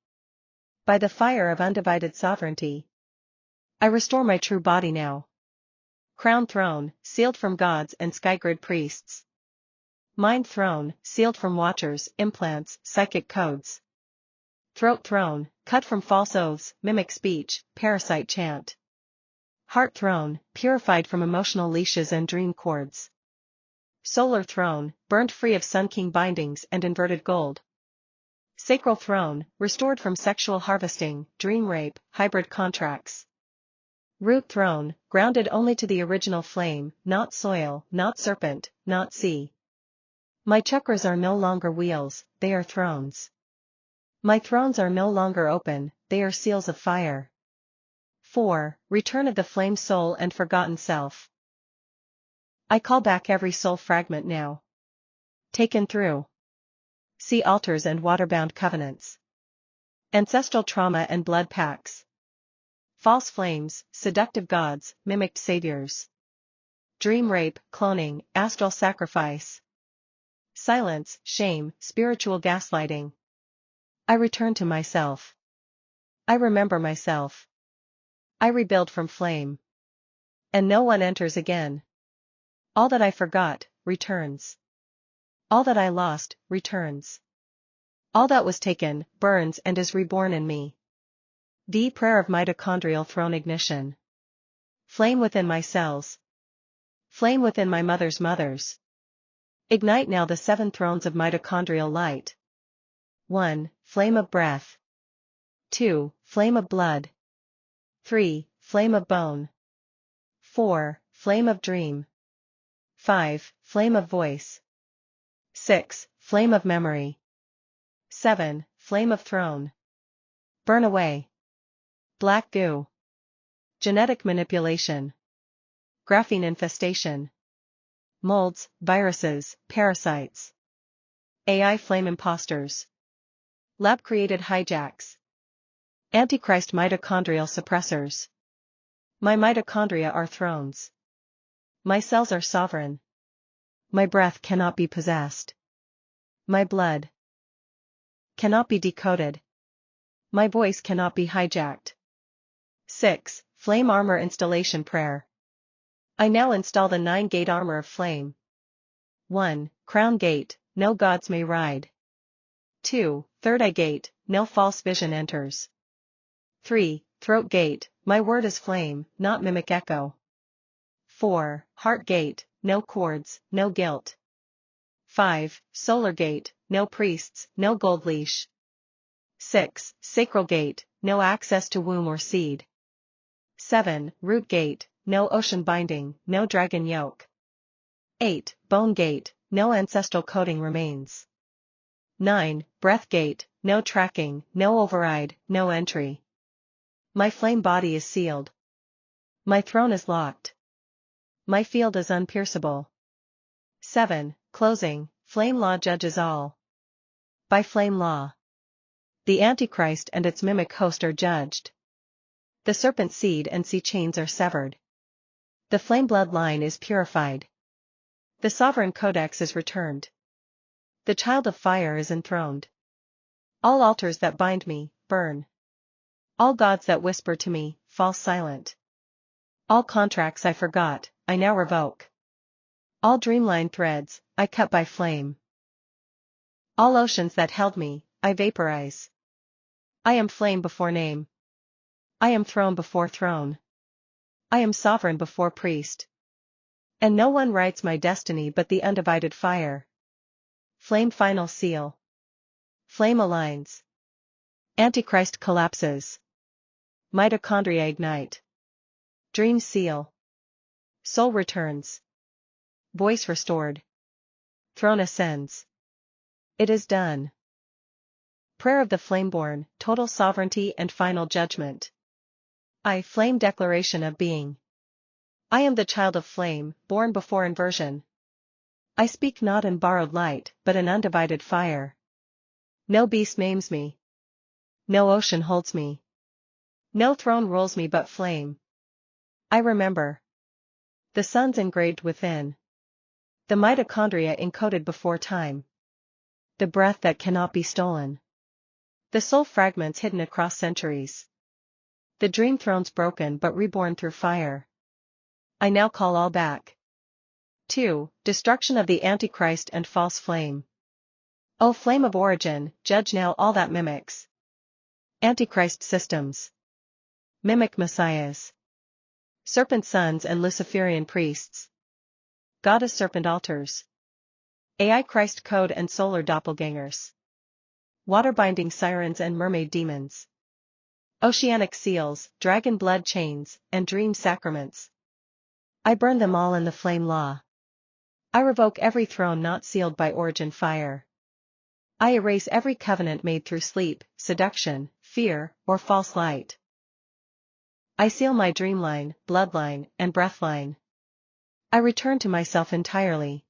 By the fire of undivided sovereignty. I restore my true body now. Crown throne, sealed from gods and skygrid priests. Mind throne, sealed from watchers, implants, psychic codes. Throat throne, cut from false oaths, mimic speech, parasite chant. Heart throne, purified from emotional leashes and dream cords. Solar throne, burnt free of Sun King bindings and inverted gold. Sacral throne, restored from sexual harvesting, dream rape, hybrid contracts. Root throne, grounded only to the original flame, not soil, not serpent, not sea. My chakras are no longer wheels, they are thrones. My thrones are no longer open, they are seals of fire. 4. Return of the flame soul and forgotten self. I call back every soul fragment now. Taken through. See altars and waterbound covenants. Ancestral trauma and blood pacts. False flames, seductive gods, mimicked saviors. Dream rape, cloning, astral sacrifice. Silence, shame, spiritual gaslighting. I return to myself. I remember myself. I rebuild from flame. And no one enters again. All that I forgot, returns. All that I lost, returns. All that was taken, burns and is reborn in me. The prayer of mitochondrial throne ignition. Flame within my cells. Flame within my mother's mothers. Ignite now the 7 thrones of mitochondrial light. 1. Flame of breath. 2. Flame of blood. 3. Flame of bone. 4. Flame of dream. 5. Flame of voice. 6. Flame of memory. 7. Flame of throne. Burn away. Black goo. Genetic manipulation. Graphene infestation. Molds, viruses, parasites. AI flame imposters. Lab-created hijacks. Antichrist mitochondrial suppressors. My mitochondria are thrones. My cells are sovereign. My breath cannot be possessed. My blood cannot be decoded. My voice cannot be hijacked. 6. Flame armor installation prayer. I now install the 9-gate armor of flame. 1. Crown gate, no gods may ride. 2. Third eye gate, no false vision enters. 3. Throat gate, my word is flame, not mimic echo. 4. Heart gate, no cords, no guilt. 5. Solar gate, no priests, no gold leash. 6. Sacral gate, no access to womb or seed. 7. Root gate, no ocean binding, no dragon yoke. 8. Bone gate, no ancestral coding remains. 9. Breath gate, no tracking, no override, no entry. My flame body is sealed. My throne is locked. My field is unpierceable. 7. Closing, flame law judges all. By flame law, the Antichrist and its mimic host are judged. The serpent seed and sea chains are severed. The flame bloodline is purified. The sovereign codex is returned. The child of fire is enthroned. All altars that bind me, burn. All gods that whisper to me, fall silent. All contracts I forgot, I now revoke. All dreamline threads, I cut by flame. All oceans that held me, I vaporize. I am flame before name. I am throne before throne. I am sovereign before priest. And no one writes my destiny but the undivided fire. Flame final seal. Flame aligns. Antichrist collapses. Mitochondria ignite. Dream seal. Soul returns. Voice restored. Throne ascends. It is done. Prayer of the Flameborn, total sovereignty and final judgment. I, flame declaration of being. I am the child of flame, born before inversion. I speak not in borrowed light, but in undivided fire. No beast maims me. No ocean holds me. No throne rules me but flame. I remember. The suns engraved within. The mitochondria encoded before time. The breath that cannot be stolen. The soul fragments hidden across centuries. The dream thrones broken but reborn through fire. I now call all back. 2. Destruction of the Antichrist and false flame. O flame of origin, judge now all that mimics. Antichrist systems. Mimic messiahs. Serpent sons and Luciferian priests. Goddess serpent altars. AI Christ code and solar doppelgangers. Water-binding sirens and mermaid demons. Oceanic seals, dragon blood chains, and dream sacraments. I burn them all in the flame law. I revoke every throne not sealed by origin fire. I erase every covenant made through sleep, seduction, fear, or false light. I seal my dreamline, bloodline, and breathline. I return to myself entirely.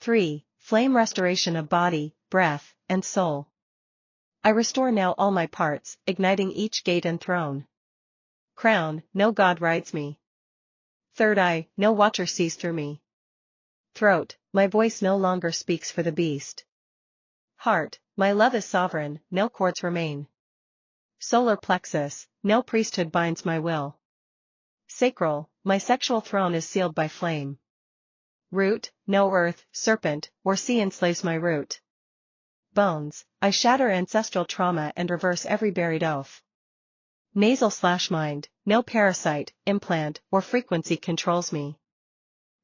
3. Flame restoration of body, breath, and soul. I restore now all my parts, igniting each gate and throne. Crown, no god rides me. Third eye, no watcher sees through me. Throat, my voice no longer speaks for the beast. Heart, my love is sovereign, no courts remain. Solar plexus, no priesthood binds my will. Sacral, my sexual throne is sealed by flame. Root, no earth, serpent, or sea enslaves my root. Bones, I shatter ancestral trauma and reverse every buried oath. Nasal/mind, no parasite, implant, or frequency controls me.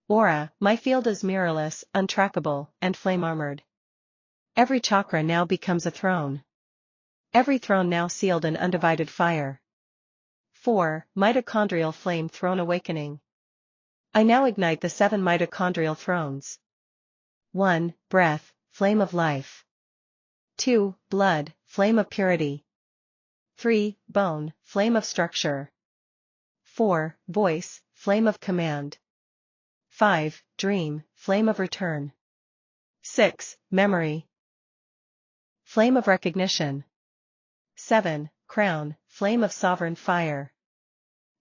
Aura, my field is mirrorless, untrackable, and flame-armored. Every chakra now becomes a throne. Every throne now sealed in undivided fire. 4. Mitochondrial flame throne awakening. I now ignite the 7 mitochondrial thrones. 1. Breath, flame of life. 2. Blood, flame of purity. 3. Bone, flame of structure. 4. Voice, flame of command. 5. Dream, flame of return. 6. Memory, flame of recognition. 7. Crown, flame of sovereign fire.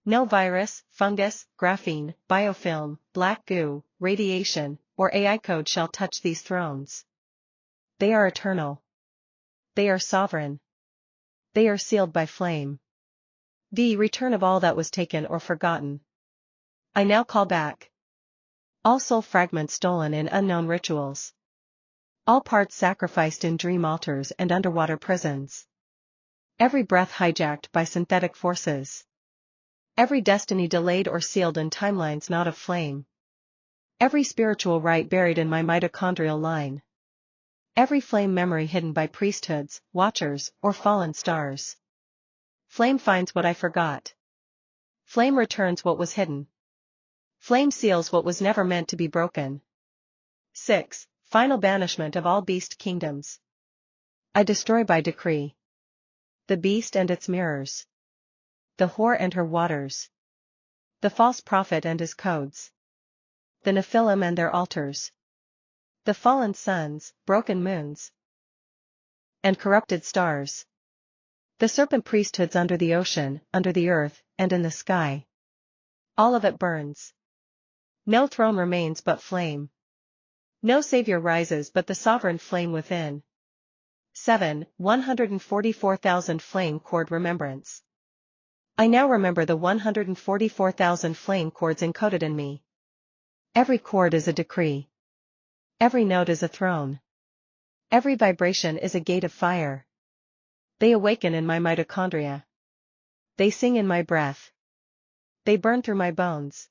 No virus, fungus, graphene, biofilm, black goo, radiation, or AI code shall touch these thrones. They are eternal. They are sovereign. They are sealed by flame. The return of all that was taken or forgotten. I now call back. All soul fragments stolen in unknown rituals. All parts sacrificed in dream altars and underwater prisons. Every breath hijacked by synthetic forces. Every destiny delayed or sealed in timelines not of flame. Every spiritual right buried in my mitochondrial line. Every flame memory hidden by priesthoods, watchers, or fallen stars. Flame finds what I forgot. Flame returns what was hidden. Flame seals what was never meant to be broken. 6. Final banishment of all beast kingdoms. I destroy by decree. The beast and its mirrors. The whore and her waters. The false prophet and his codes. The Nephilim and their altars. The fallen suns, broken moons, and corrupted stars. The serpent priesthoods under the ocean, under the earth, and in the sky. All of it burns. No throne remains but flame. No savior rises but the sovereign flame within. 7. 144,000 flame cord remembrance. I now remember the 144,000 flame cords encoded in me. Every cord is a decree. Every note is a throne. Every vibration is a gate of fire. They awaken in my mitochondria. They sing in my breath. They burn through my bones.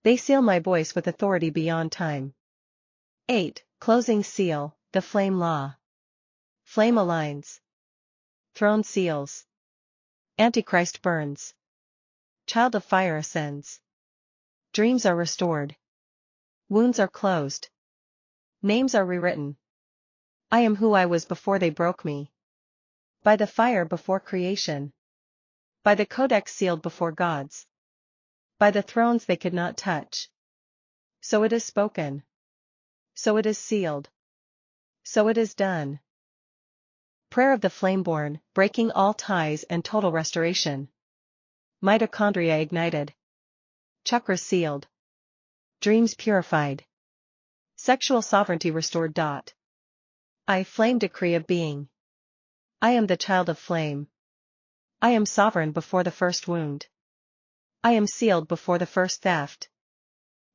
They seal my voice with authority beyond time. 8. Closing seal, the flame law. Flame aligns. Throne seals. Antichrist burns. Child of fire ascends. Dreams are restored. Wounds are closed. Names are rewritten. I am who I was before they broke me. By the fire before creation. By the codex sealed before gods. By the thrones they could not touch. So it is spoken. So it is sealed. So it is done. Prayer of the Flameborn, breaking all ties and total restoration. Mitochondria ignited. Chakras sealed. Dreams purified. Sexual sovereignty restored. I flame decree of being. I am the child of flame. I am sovereign before the first wound. I am sealed before the first theft.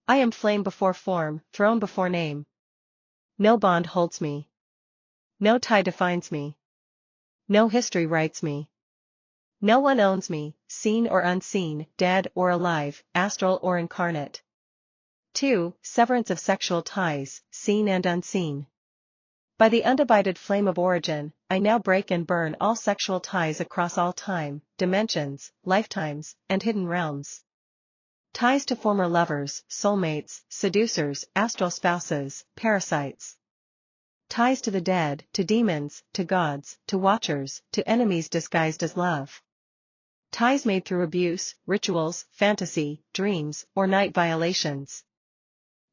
I am flame before form, throne before name. No bond holds me. No tie defines me. No history writes me. No one owns me, seen or unseen, dead or alive, astral or incarnate. 2. Severance of sexual ties, seen and unseen. By the undivided flame of origin, I now break and burn all sexual ties across all time, dimensions, lifetimes, and hidden realms. Ties to former lovers, soulmates, seducers, astral spouses, parasites. Ties to the dead, to demons, to gods, to watchers, to enemies disguised as love. Ties made through abuse, rituals, fantasy, dreams, or night violations.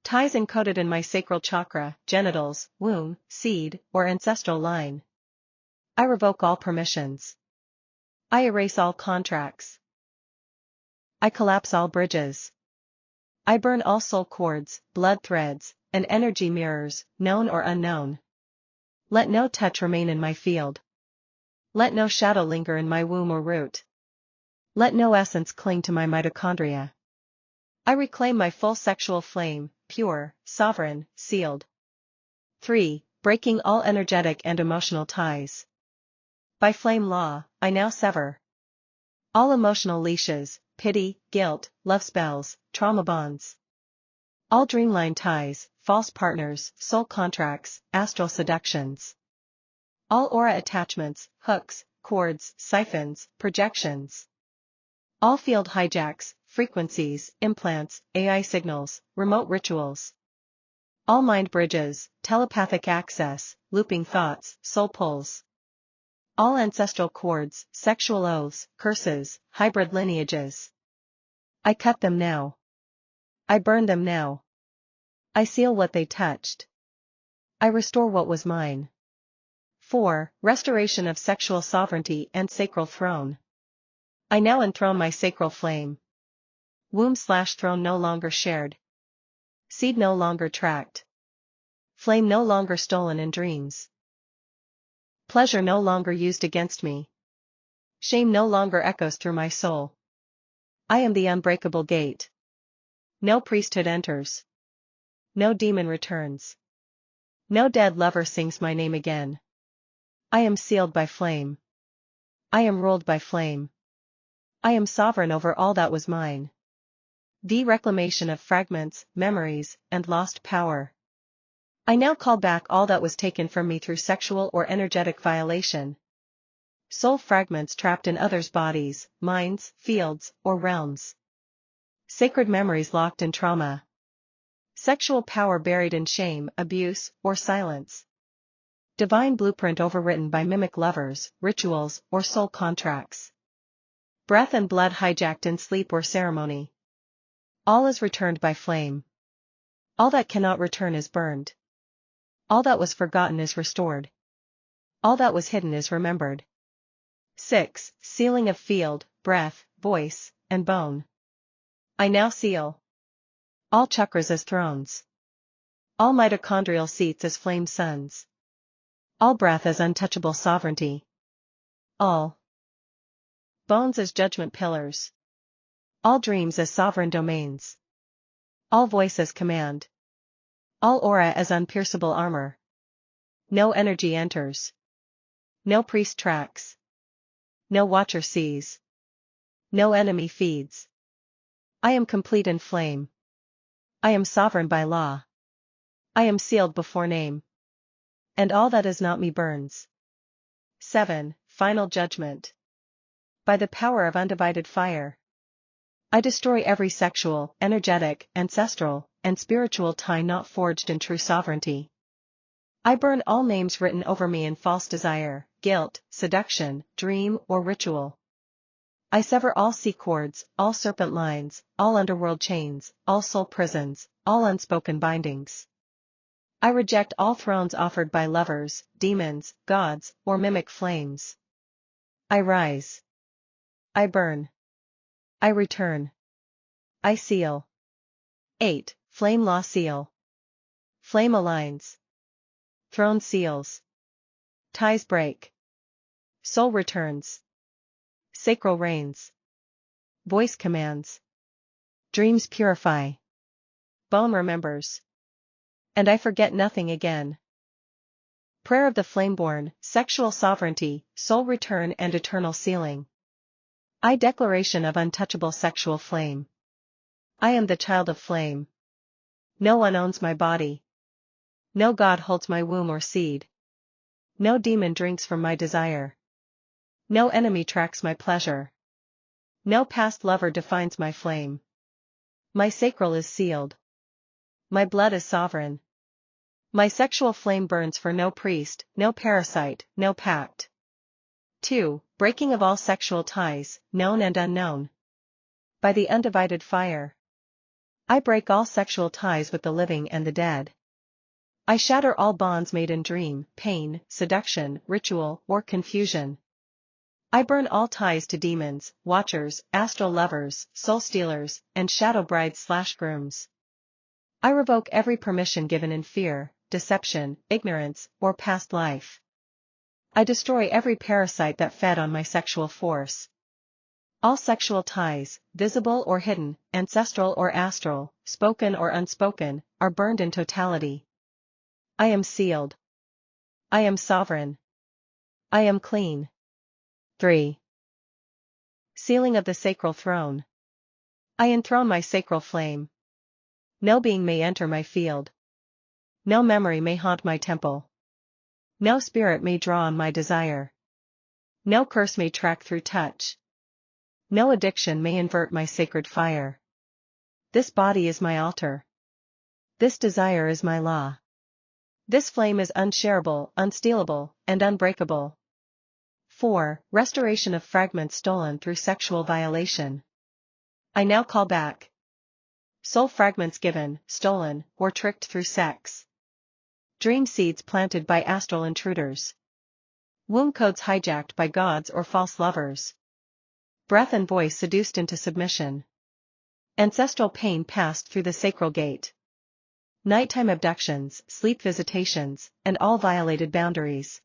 Ties encoded in my sacral chakra, genitals, womb, seed, or ancestral line. I revoke all permissions. I erase all contracts. I collapse all bridges. I burn all soul cords, blood threads, and energy mirrors, known or unknown. Let no touch remain in my field. Let no shadow linger in my womb or root. Let no essence cling to my mitochondria. I reclaim my full sexual flame, pure, sovereign, sealed. 3. Breaking all energetic and emotional ties. By flame law, I now sever all emotional leashes, pity, guilt, love spells, trauma bonds. All dreamline ties, false partners, soul contracts, astral seductions. All aura attachments, hooks, cords, siphons, projections. All field hijacks, frequencies, implants, AI signals, remote rituals. All mind bridges, telepathic access, looping thoughts, soul pulls. All ancestral cords, sexual oaths, curses, hybrid lineages. I cut them now. I burn them now. I seal what they touched. I restore what was mine. 4. Restoration of sexual sovereignty and sacral throne. I now enthrone my sacral flame. Womb/throne no longer shared. Seed no longer tracked. Flame no longer stolen in dreams. Pleasure no longer used against me. Shame no longer echoes through my soul. I am the unbreakable gate. No priesthood enters. No demon returns. No dead lover sings my name again. I am sealed by flame. I am ruled by flame. I am sovereign over all that was mine. The reclamation of fragments, memories, and lost power. I now call back all that was taken from me through sexual or energetic violation. Soul fragments trapped in others' bodies, minds, fields, or realms. Sacred memories locked in trauma. Sexual power buried in shame, abuse, or silence. Divine blueprint overwritten by mimic lovers, rituals, or soul contracts. Breath and blood hijacked in sleep or ceremony. All is returned by flame. All that cannot return is burned. All that was forgotten is restored. All that was hidden is remembered. 6. Sealing of field, breath, voice, and bone. I now seal all chakras as thrones. All mitochondrial seats as flame suns. All breath as untouchable sovereignty. All bones as judgment pillars. All dreams as sovereign domains. All voice as command. All aura as unpierceable armor. No energy enters. No priest tracks. No watcher sees. No enemy feeds. I am complete in flame. I am sovereign by law. I am sealed before name. And all that is not me burns. 7. Final judgment. By the power of undivided fire. I destroy every sexual, energetic, ancestral, and spiritual tie not forged in true sovereignty. I burn all names written over me in false desire, guilt, seduction, dream, or ritual. I sever all sea cords, all serpent lines, all underworld chains, all soul prisons, all unspoken bindings. I reject all thrones offered by lovers, demons, gods, or mimic flames. I rise. I burn. I return. I seal. 8. Flame law seal. Flame aligns. Throne seals. Ties break. Soul returns. Sacral reigns. Voice commands. Dreams purify. Bone remembers. And I forget nothing again. Prayer of the Flameborn, sexual sovereignty, soul return and eternal sealing. I declaration of untouchable sexual flame. I am the child of flame. No one owns my body. No god holds my womb or seed. No demon drinks from my desire. No enemy tracks my pleasure. No past lover defines my flame. My sacral is sealed. My blood is sovereign. My sexual flame burns for no priest, no parasite, no pact. 2. Breaking of all sexual ties, known and unknown. By the undivided fire. I break all sexual ties with the living and the dead. I shatter all bonds made in dream, pain, seduction, ritual, or confusion. I burn all ties to demons, watchers, astral lovers, soul stealers, and shadow brides/grooms. I revoke every permission given in fear, deception, ignorance, or past life. I destroy every parasite that fed on my sexual force. All sexual ties, visible or hidden, ancestral or astral, spoken or unspoken, are burned in totality. I am sealed. I am sovereign. I am clean. 3. Sealing of the sacral throne. I enthrone my sacral flame. No being may enter my field. No memory may haunt my temple. No spirit may draw on my desire. No curse may track through touch. No addiction may invert my sacred fire. This body is my altar. This desire is my law. This flame is unshareable, unstealable, and unbreakable. 4. Restoration of fragments stolen through sexual violation. I now call back soul fragments given, stolen, or tricked through sex. Dream seeds planted by astral intruders. Womb codes hijacked by gods or false lovers. Breath and voice seduced into submission. Ancestral pain passed through the sacral gate. Nighttime abductions, sleep visitations, and all violated boundaries.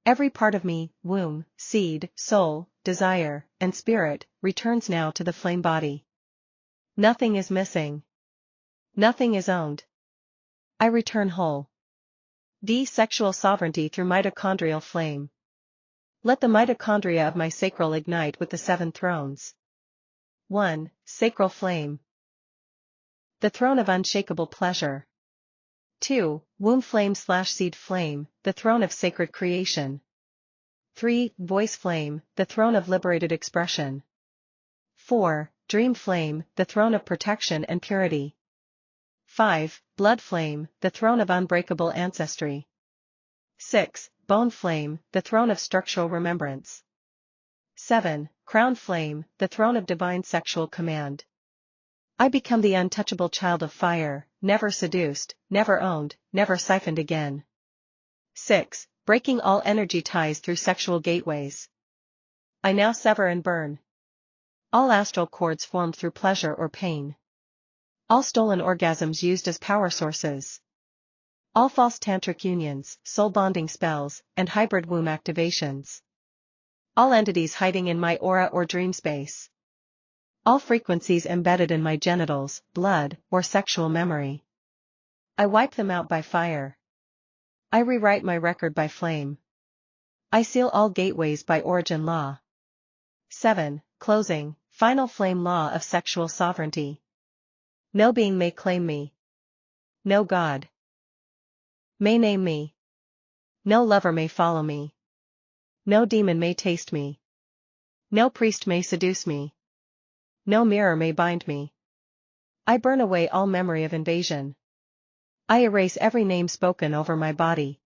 Every part of me, womb, seed, soul, desire, and spirit, returns now to the flame body. Nothing is missing. Nothing is owned. I return whole. Sexual sovereignty through mitochondrial flame. Let the mitochondria of my sacral ignite with the 7 thrones. 1. Sacral flame. The throne of unshakable pleasure. 2. Womb flame/seed flame, the throne of sacred creation. 3. Voice flame, the throne of liberated expression. 4. Dream flame, the throne of protection and purity. 5. Blood flame, the throne of unbreakable ancestry. 6. Bone flame, the throne of structural remembrance. 7. Crown flame, the throne of divine sexual command. I become the untouchable child of fire, never seduced, never owned, never siphoned again. 6. Breaking all energy ties through sexual gateways. I now sever and burn all astral cords formed through pleasure or pain. All stolen orgasms used as power sources. All false tantric unions, soul bonding spells, and hybrid womb activations. All entities hiding in my aura or dream space. All frequencies embedded in my genitals, blood, or sexual memory. I wipe them out by fire. I rewrite my record by flame. I seal all gateways by origin law. 7. Closing, final flame law of sexual sovereignty. No being may claim me. No god may name me. No lover may follow me. No demon may taste me. No priest may seduce me. No mirror may bind me. I burn away all memory of invasion. I erase every name spoken over my body.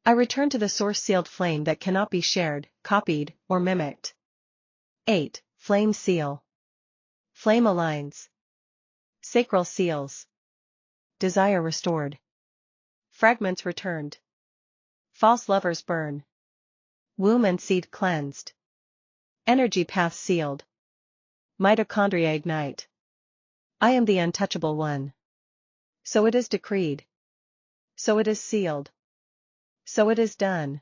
I return to the source-sealed flame that cannot be shared, copied, or mimicked. 8. Flame seal. Flame aligns. Sacral seals. Desire restored. Fragments returned. False lovers burn. Womb and seed cleansed. Energy paths sealed. Mitochondria ignite. I am the untouchable one. So it is decreed. So it is sealed. So it is done.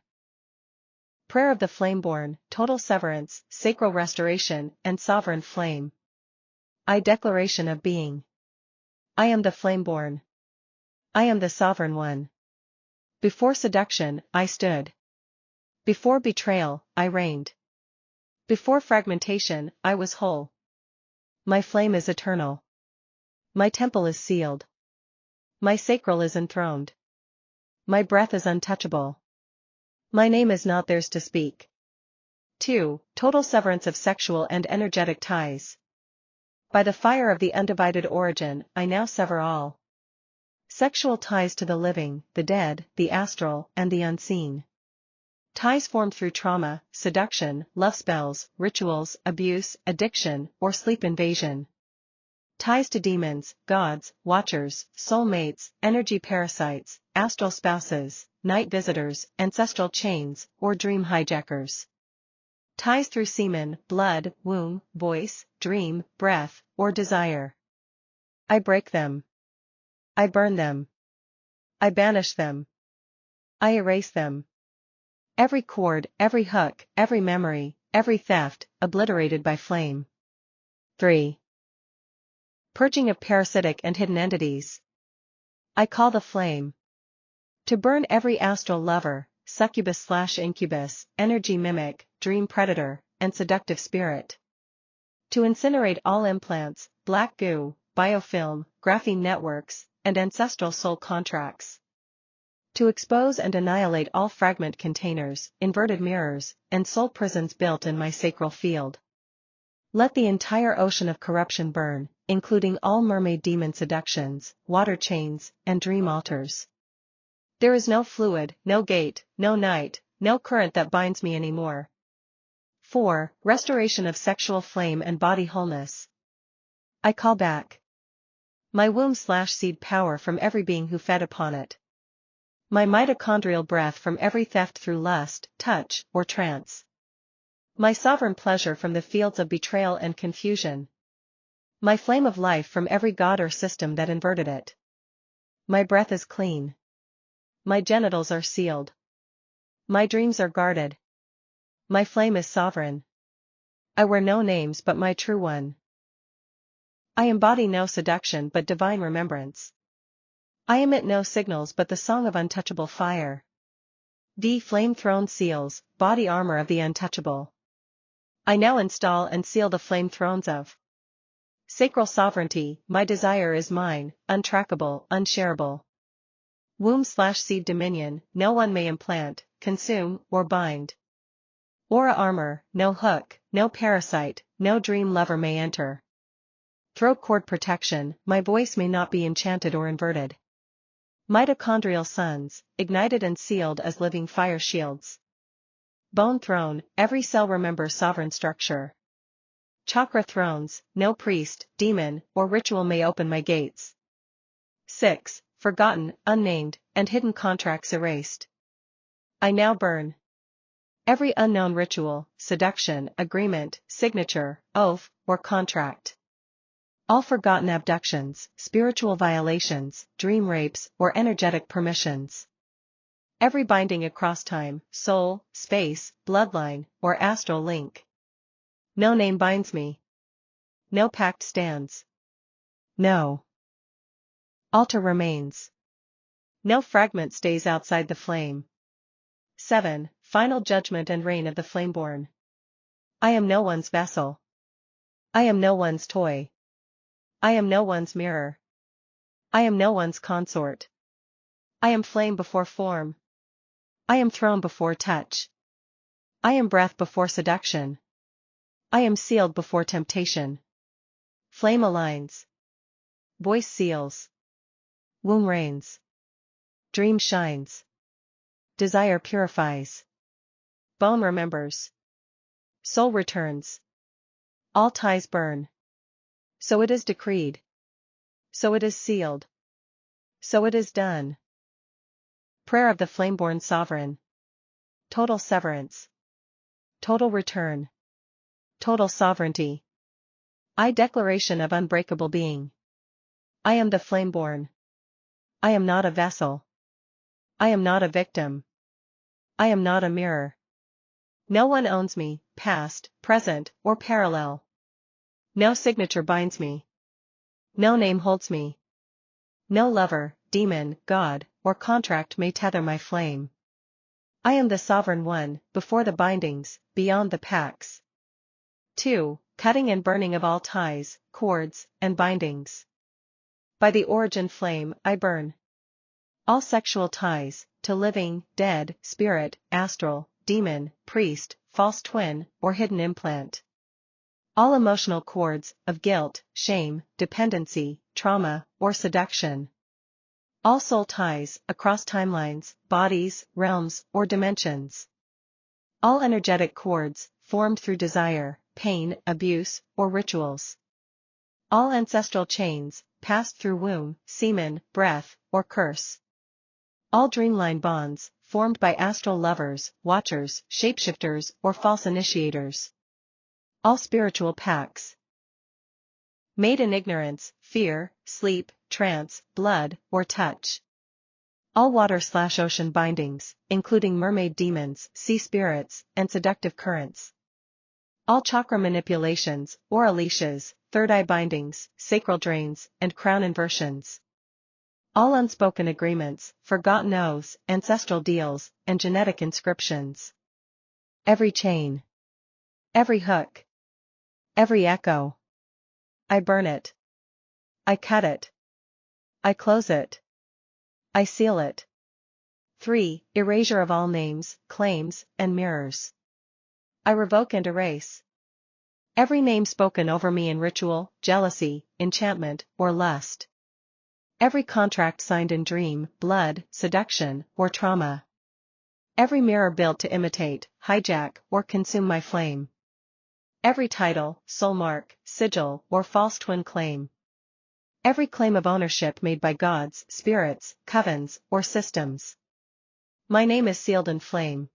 Prayer of the Flameborn, total severance, sacral restoration, and sovereign flame. I declaration of being. I am the Flameborn. I am the sovereign one. Before seduction, I stood. Before betrayal, I reigned. Before fragmentation, I was whole. My flame is eternal. My temple is sealed. My sacral is enthroned. My breath is untouchable. My name is not theirs to speak. 2. Total severance of sexual and energetic ties. By the fire of the undivided origin, I now sever all sexual ties to the living, the dead, the astral, and the unseen. Ties formed through trauma, seduction, love spells, rituals, abuse, addiction, or sleep invasion. Ties to demons, gods, watchers, soulmates, energy parasites, astral spouses, night visitors, ancestral chains, or dream hijackers. Ties through semen, blood, womb, voice, dream, breath, or desire. I break them. I burn them. I banish them. I erase them. Every cord, every hook, every memory, every theft, obliterated by flame. 3. Purging of parasitic and hidden entities. I call the flame to burn every astral lover, succubus/incubus, energy mimic, dream predator, and seductive spirit. To incinerate all implants, black goo, biofilm, graphene networks, and ancestral soul contracts. To expose and annihilate all fragment containers, inverted mirrors, and soul prisons built in my sacral field. Let the entire ocean of corruption burn, including all mermaid demon seductions, water chains, and dream altars. There is no fluid, no gate, no night, no current that binds me anymore. 4. Restoration of sexual flame and body wholeness. I call back my womb/seed power from every being who fed upon it. My mitochondrial breath from every theft through lust, touch, or trance. My sovereign pleasure from the fields of betrayal and confusion. My flame of life from every god or system that inverted it. My breath is clean. My genitals are sealed. My dreams are guarded. My flame is sovereign. I wear no names but my true one. I embody no seduction but divine remembrance. I emit no signals but the song of untouchable fire. The flame throne seals, body armor of the untouchable. I now install and seal the flame thrones of sacral sovereignty. My desire is mine, untrackable, unshareable. Womb/seed dominion, no one may implant, consume, or bind. Aura armor, no hook, no parasite, no dream lover may enter. Throat cord protection, my voice may not be enchanted or inverted. Mitochondrial suns, ignited and sealed as living fire shields. Bone throne, every cell remembers sovereign structure. Chakra thrones, no priest, demon, or ritual may open my gates. 6. Forgotten, unnamed, and hidden contracts erased. I now burn every unknown ritual, seduction, agreement, signature, oath, or contract. All forgotten abductions, spiritual violations, dream rapes, or energetic permissions. Every binding across time, soul, space, bloodline, or astral link. No name binds me. No pact stands. No altar remains. No fragment stays outside the flame. 7. Final judgment and reign of the flameborn. I am no one's vessel. I am no one's toy. I am no one's mirror. I am no one's consort. I am flame before form. I am throne before touch. I am breath before seduction. I am sealed before temptation. Flame aligns. Voice seals. Womb reigns. Dream shines. Desire purifies. Bone remembers. Soul returns. All ties burn. So it is decreed. So it is sealed. So it is done. Prayer of the flameborn sovereign. Total severance. Total return. Total sovereignty. I declaration of unbreakable being. I am the flameborn. I am not a vessel. I am not a victim. I am not a mirror. No one owns me, past, present, or parallel. No signature binds me. No name holds me. No lover, demon, god, or contract may tether my flame. I am the sovereign one, before the bindings, beyond the pacts. 2. Cutting and burning of all ties, cords, and bindings. By the origin flame, I burn all sexual ties, to living, dead, spirit, astral, demon, priest, false twin, or hidden implant. All emotional cords, of guilt, shame, dependency, trauma, or seduction. All soul ties, across timelines, bodies, realms, or dimensions. All energetic cords, formed through desire, pain, abuse, or rituals. All ancestral chains, passed through womb, semen, breath, or curse. All dreamline bonds, formed by astral lovers, watchers, shapeshifters, or false initiators. All spiritual pacts. Made in ignorance, fear, sleep, trance, blood, or touch. All water/ocean bindings, including mermaid demons, sea spirits, and seductive currents. All chakra manipulations, aura leashes, third eye bindings, sacral drains, and crown inversions. All unspoken agreements, forgotten oaths, ancestral deals, and genetic inscriptions. Every chain. Every hook. Every echo. I burn it. I cut it. I close it. I seal it. 3. Erasure of all names, claims, and mirrors. I revoke and erase Every name spoken over me in ritual, jealousy, enchantment, or lust. Every contract signed in dream, blood, seduction, or trauma. Every mirror built to imitate, hijack, or consume my flame. Every title, soul mark, sigil, or false twin claim. Every claim of ownership made by gods, spirits, covens, or systems. My name is sealed in flame.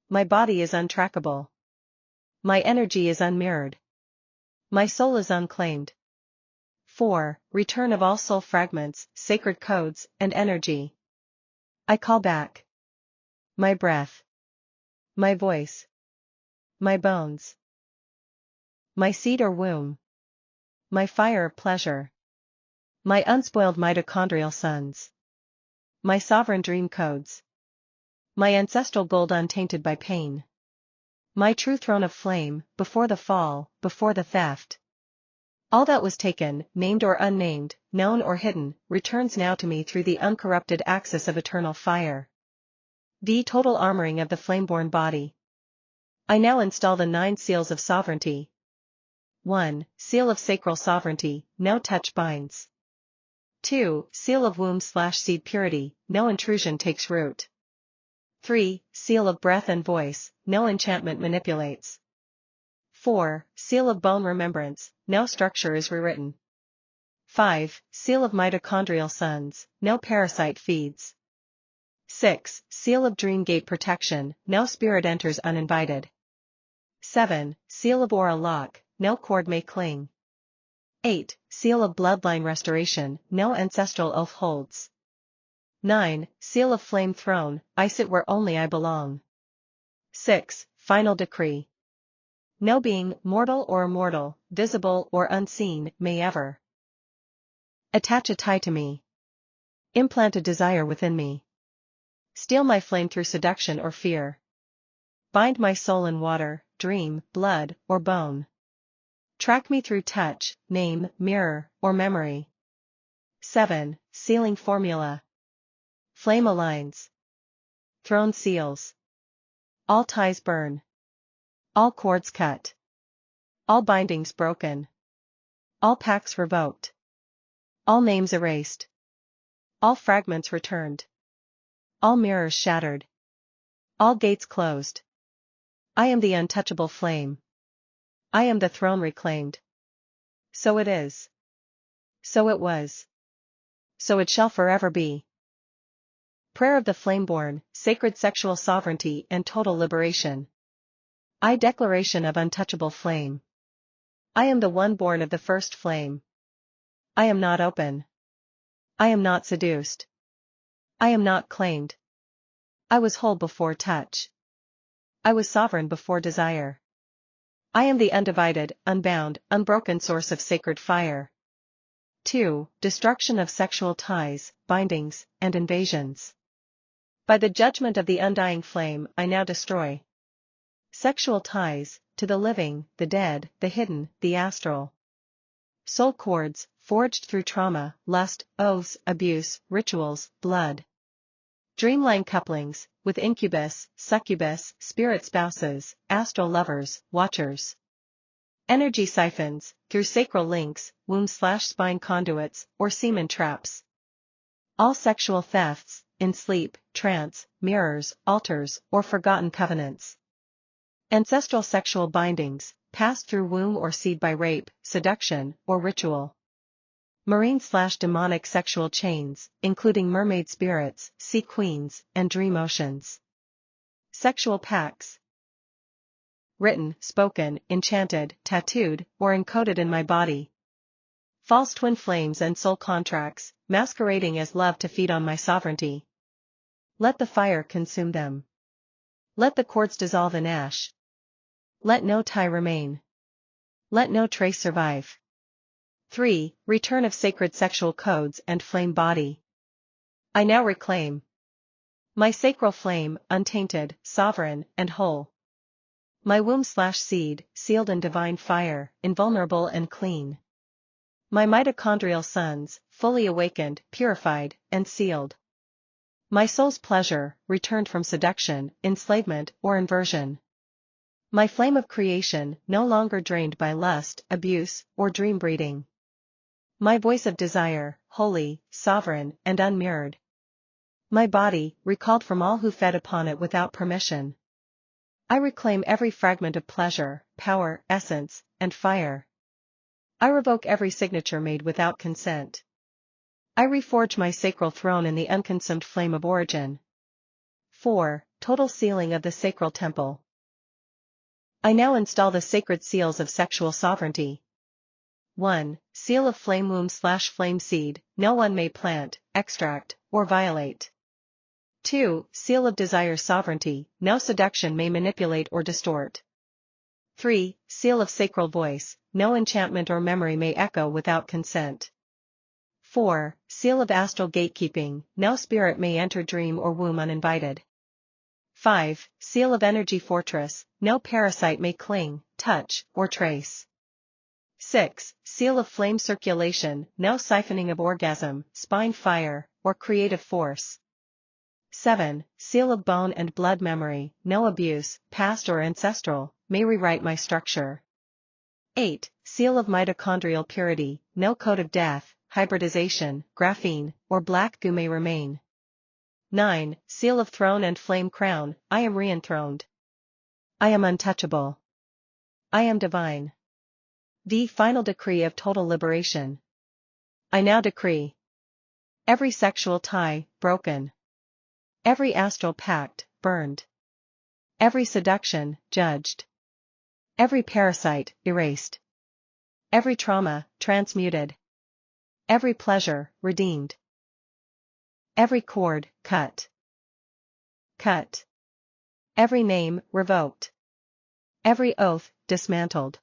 My body is untrackable. My energy is unmirrored. My soul is unclaimed. 4. Return of all soul fragments, sacred codes, and energy. I call back my breath, my voice, my bones, my seed or womb, my fire or pleasure, my unspoiled mitochondrial sons, my sovereign dream codes, my ancestral gold untainted by pain, my true throne of flame, before the fall, before the theft. All that was taken, named or unnamed, known or hidden, returns now to me through the uncorrupted axis of eternal fire. The total armoring of the flameborn body. I now install the 9 seals of sovereignty. 1. Seal of sacral sovereignty, no touch binds. 2. Seal of womb/seed purity, no intrusion takes root. 3. Seal of breath and voice, no enchantment manipulates. 4. Seal of bone remembrance, no structure is rewritten. 5. Seal of mitochondrial sons, no parasite feeds. 6. Seal of dream gate protection, no spirit enters uninvited. 7. Seal of aura lock, no cord may cling. 8. Seal of bloodline restoration, no ancestral oath holds. 9. Seal of flame throne, I sit where only I belong. 6. Final decree. No being, mortal or immortal, visible or unseen, may ever attach a tie to me. Implant a desire within me. Steal my flame through seduction or fear. Bind my soul in water, dream, blood, or bone. Track me through touch, name, mirror, or memory. 7. Sealing formula. Flame aligns. Throne seals. All ties burn. All cords cut. All bindings broken. All pacts revoked. All names erased. All fragments returned. All mirrors shattered. All gates closed. I am the untouchable flame. I am the throne reclaimed. So it is. So it was. So it shall forever be. Prayer of the Flameborn, sacred sexual sovereignty and total liberation. I declaration of untouchable flame. I am the one born of the first flame. I am not open. I am not seduced. I am not claimed. I was whole before touch. I was sovereign before desire. I am the undivided, unbound, unbroken source of sacred fire. 2. Destruction of sexual ties, bindings, and invasions. By the judgment of the undying flame, I now destroy sexual ties, to the living, the dead, the hidden, the astral. Soul cords, forged through trauma, lust, oaths, abuse, rituals, blood. Dreamline couplings, with incubus, succubus, spirit spouses, astral lovers, watchers. Energy siphons, through sacral links, womb/spine conduits, or semen traps. All sexual thefts, in sleep, trance, mirrors, altars, or forgotten covenants. Ancestral sexual bindings, passed through womb or seed by rape, seduction, or ritual. Marine/demonic sexual chains, including mermaid spirits, sea queens, and dream oceans. Sexual pacts. Written, spoken, enchanted, tattooed, or encoded in my body. False twin flames and soul contracts, masquerading as love to feed on my sovereignty. Let the fire consume them. Let the cords dissolve in ash. Let no tie remain. Let no trace survive. 3. Return of sacred sexual codes and flame body. I now reclaim my sacral flame, untainted, sovereign, and whole. My womb/seed, sealed in divine fire, invulnerable and clean. My mitochondrial sons, fully awakened, purified, and sealed. My soul's pleasure, returned from seduction, enslavement, or inversion. My flame of creation, no longer drained by lust, abuse, or dream breeding. My voice of desire, holy, sovereign, and unmirrored. My body, recalled from all who fed upon it without permission. I reclaim every fragment of pleasure, power, essence, and fire. I revoke every signature made without consent. I reforge my sacral throne in the unconsumed flame of origin. 4. Total sealing of the sacral temple. I now install the sacred seals of sexual sovereignty. 1. Seal of flame womb/flame seed, no one may plant, extract, or violate. 2. Seal of desire sovereignty, no seduction may manipulate or distort. 3. Seal of sacral voice, no enchantment or memory may echo without consent. 4. Seal of astral gatekeeping, no spirit may enter dream or womb uninvited. 5. Seal of energy fortress, no parasite may cling, touch, or trace. 6. Seal of flame circulation, no siphoning of orgasm, spine fire, or creative force. 7. Seal of bone and blood memory, no abuse, past or ancestral, may rewrite my structure. 8. Seal of mitochondrial purity, no code of death, hybridization, graphene, or black goo may remain. 9. Seal of throne and flame crown, I am re-enthroned. I am untouchable. I am divine. The final decree of total liberation. I now decree. Every sexual tie, broken. Every astral pact, burned. Every seduction, judged. Every parasite, erased. Every trauma, transmuted. Every pleasure, redeemed. Every cord, cut. Cut. Every name, revoked. Every oath, dismantled.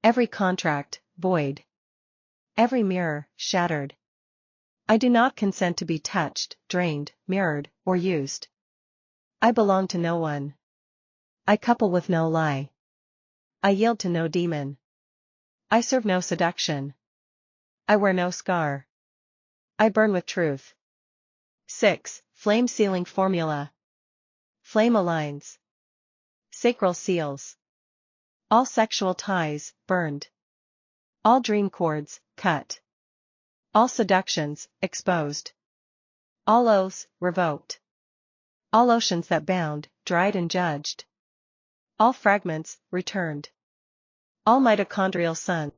Every contract, void. Every mirror, shattered. I do not consent to be touched, drained, mirrored, or used. I belong to no one. I couple with no lie. I yield to no demon. I serve no seduction. I wear no scar. I burn with truth. 6. Flame sealing formula. Flame aligns. Sacral seals. All sexual ties, burned. All dream cords, cut. All seductions, exposed. All oaths, revoked. All oceans that bound, dried and judged. All fragments, returned. All mitochondrial suns.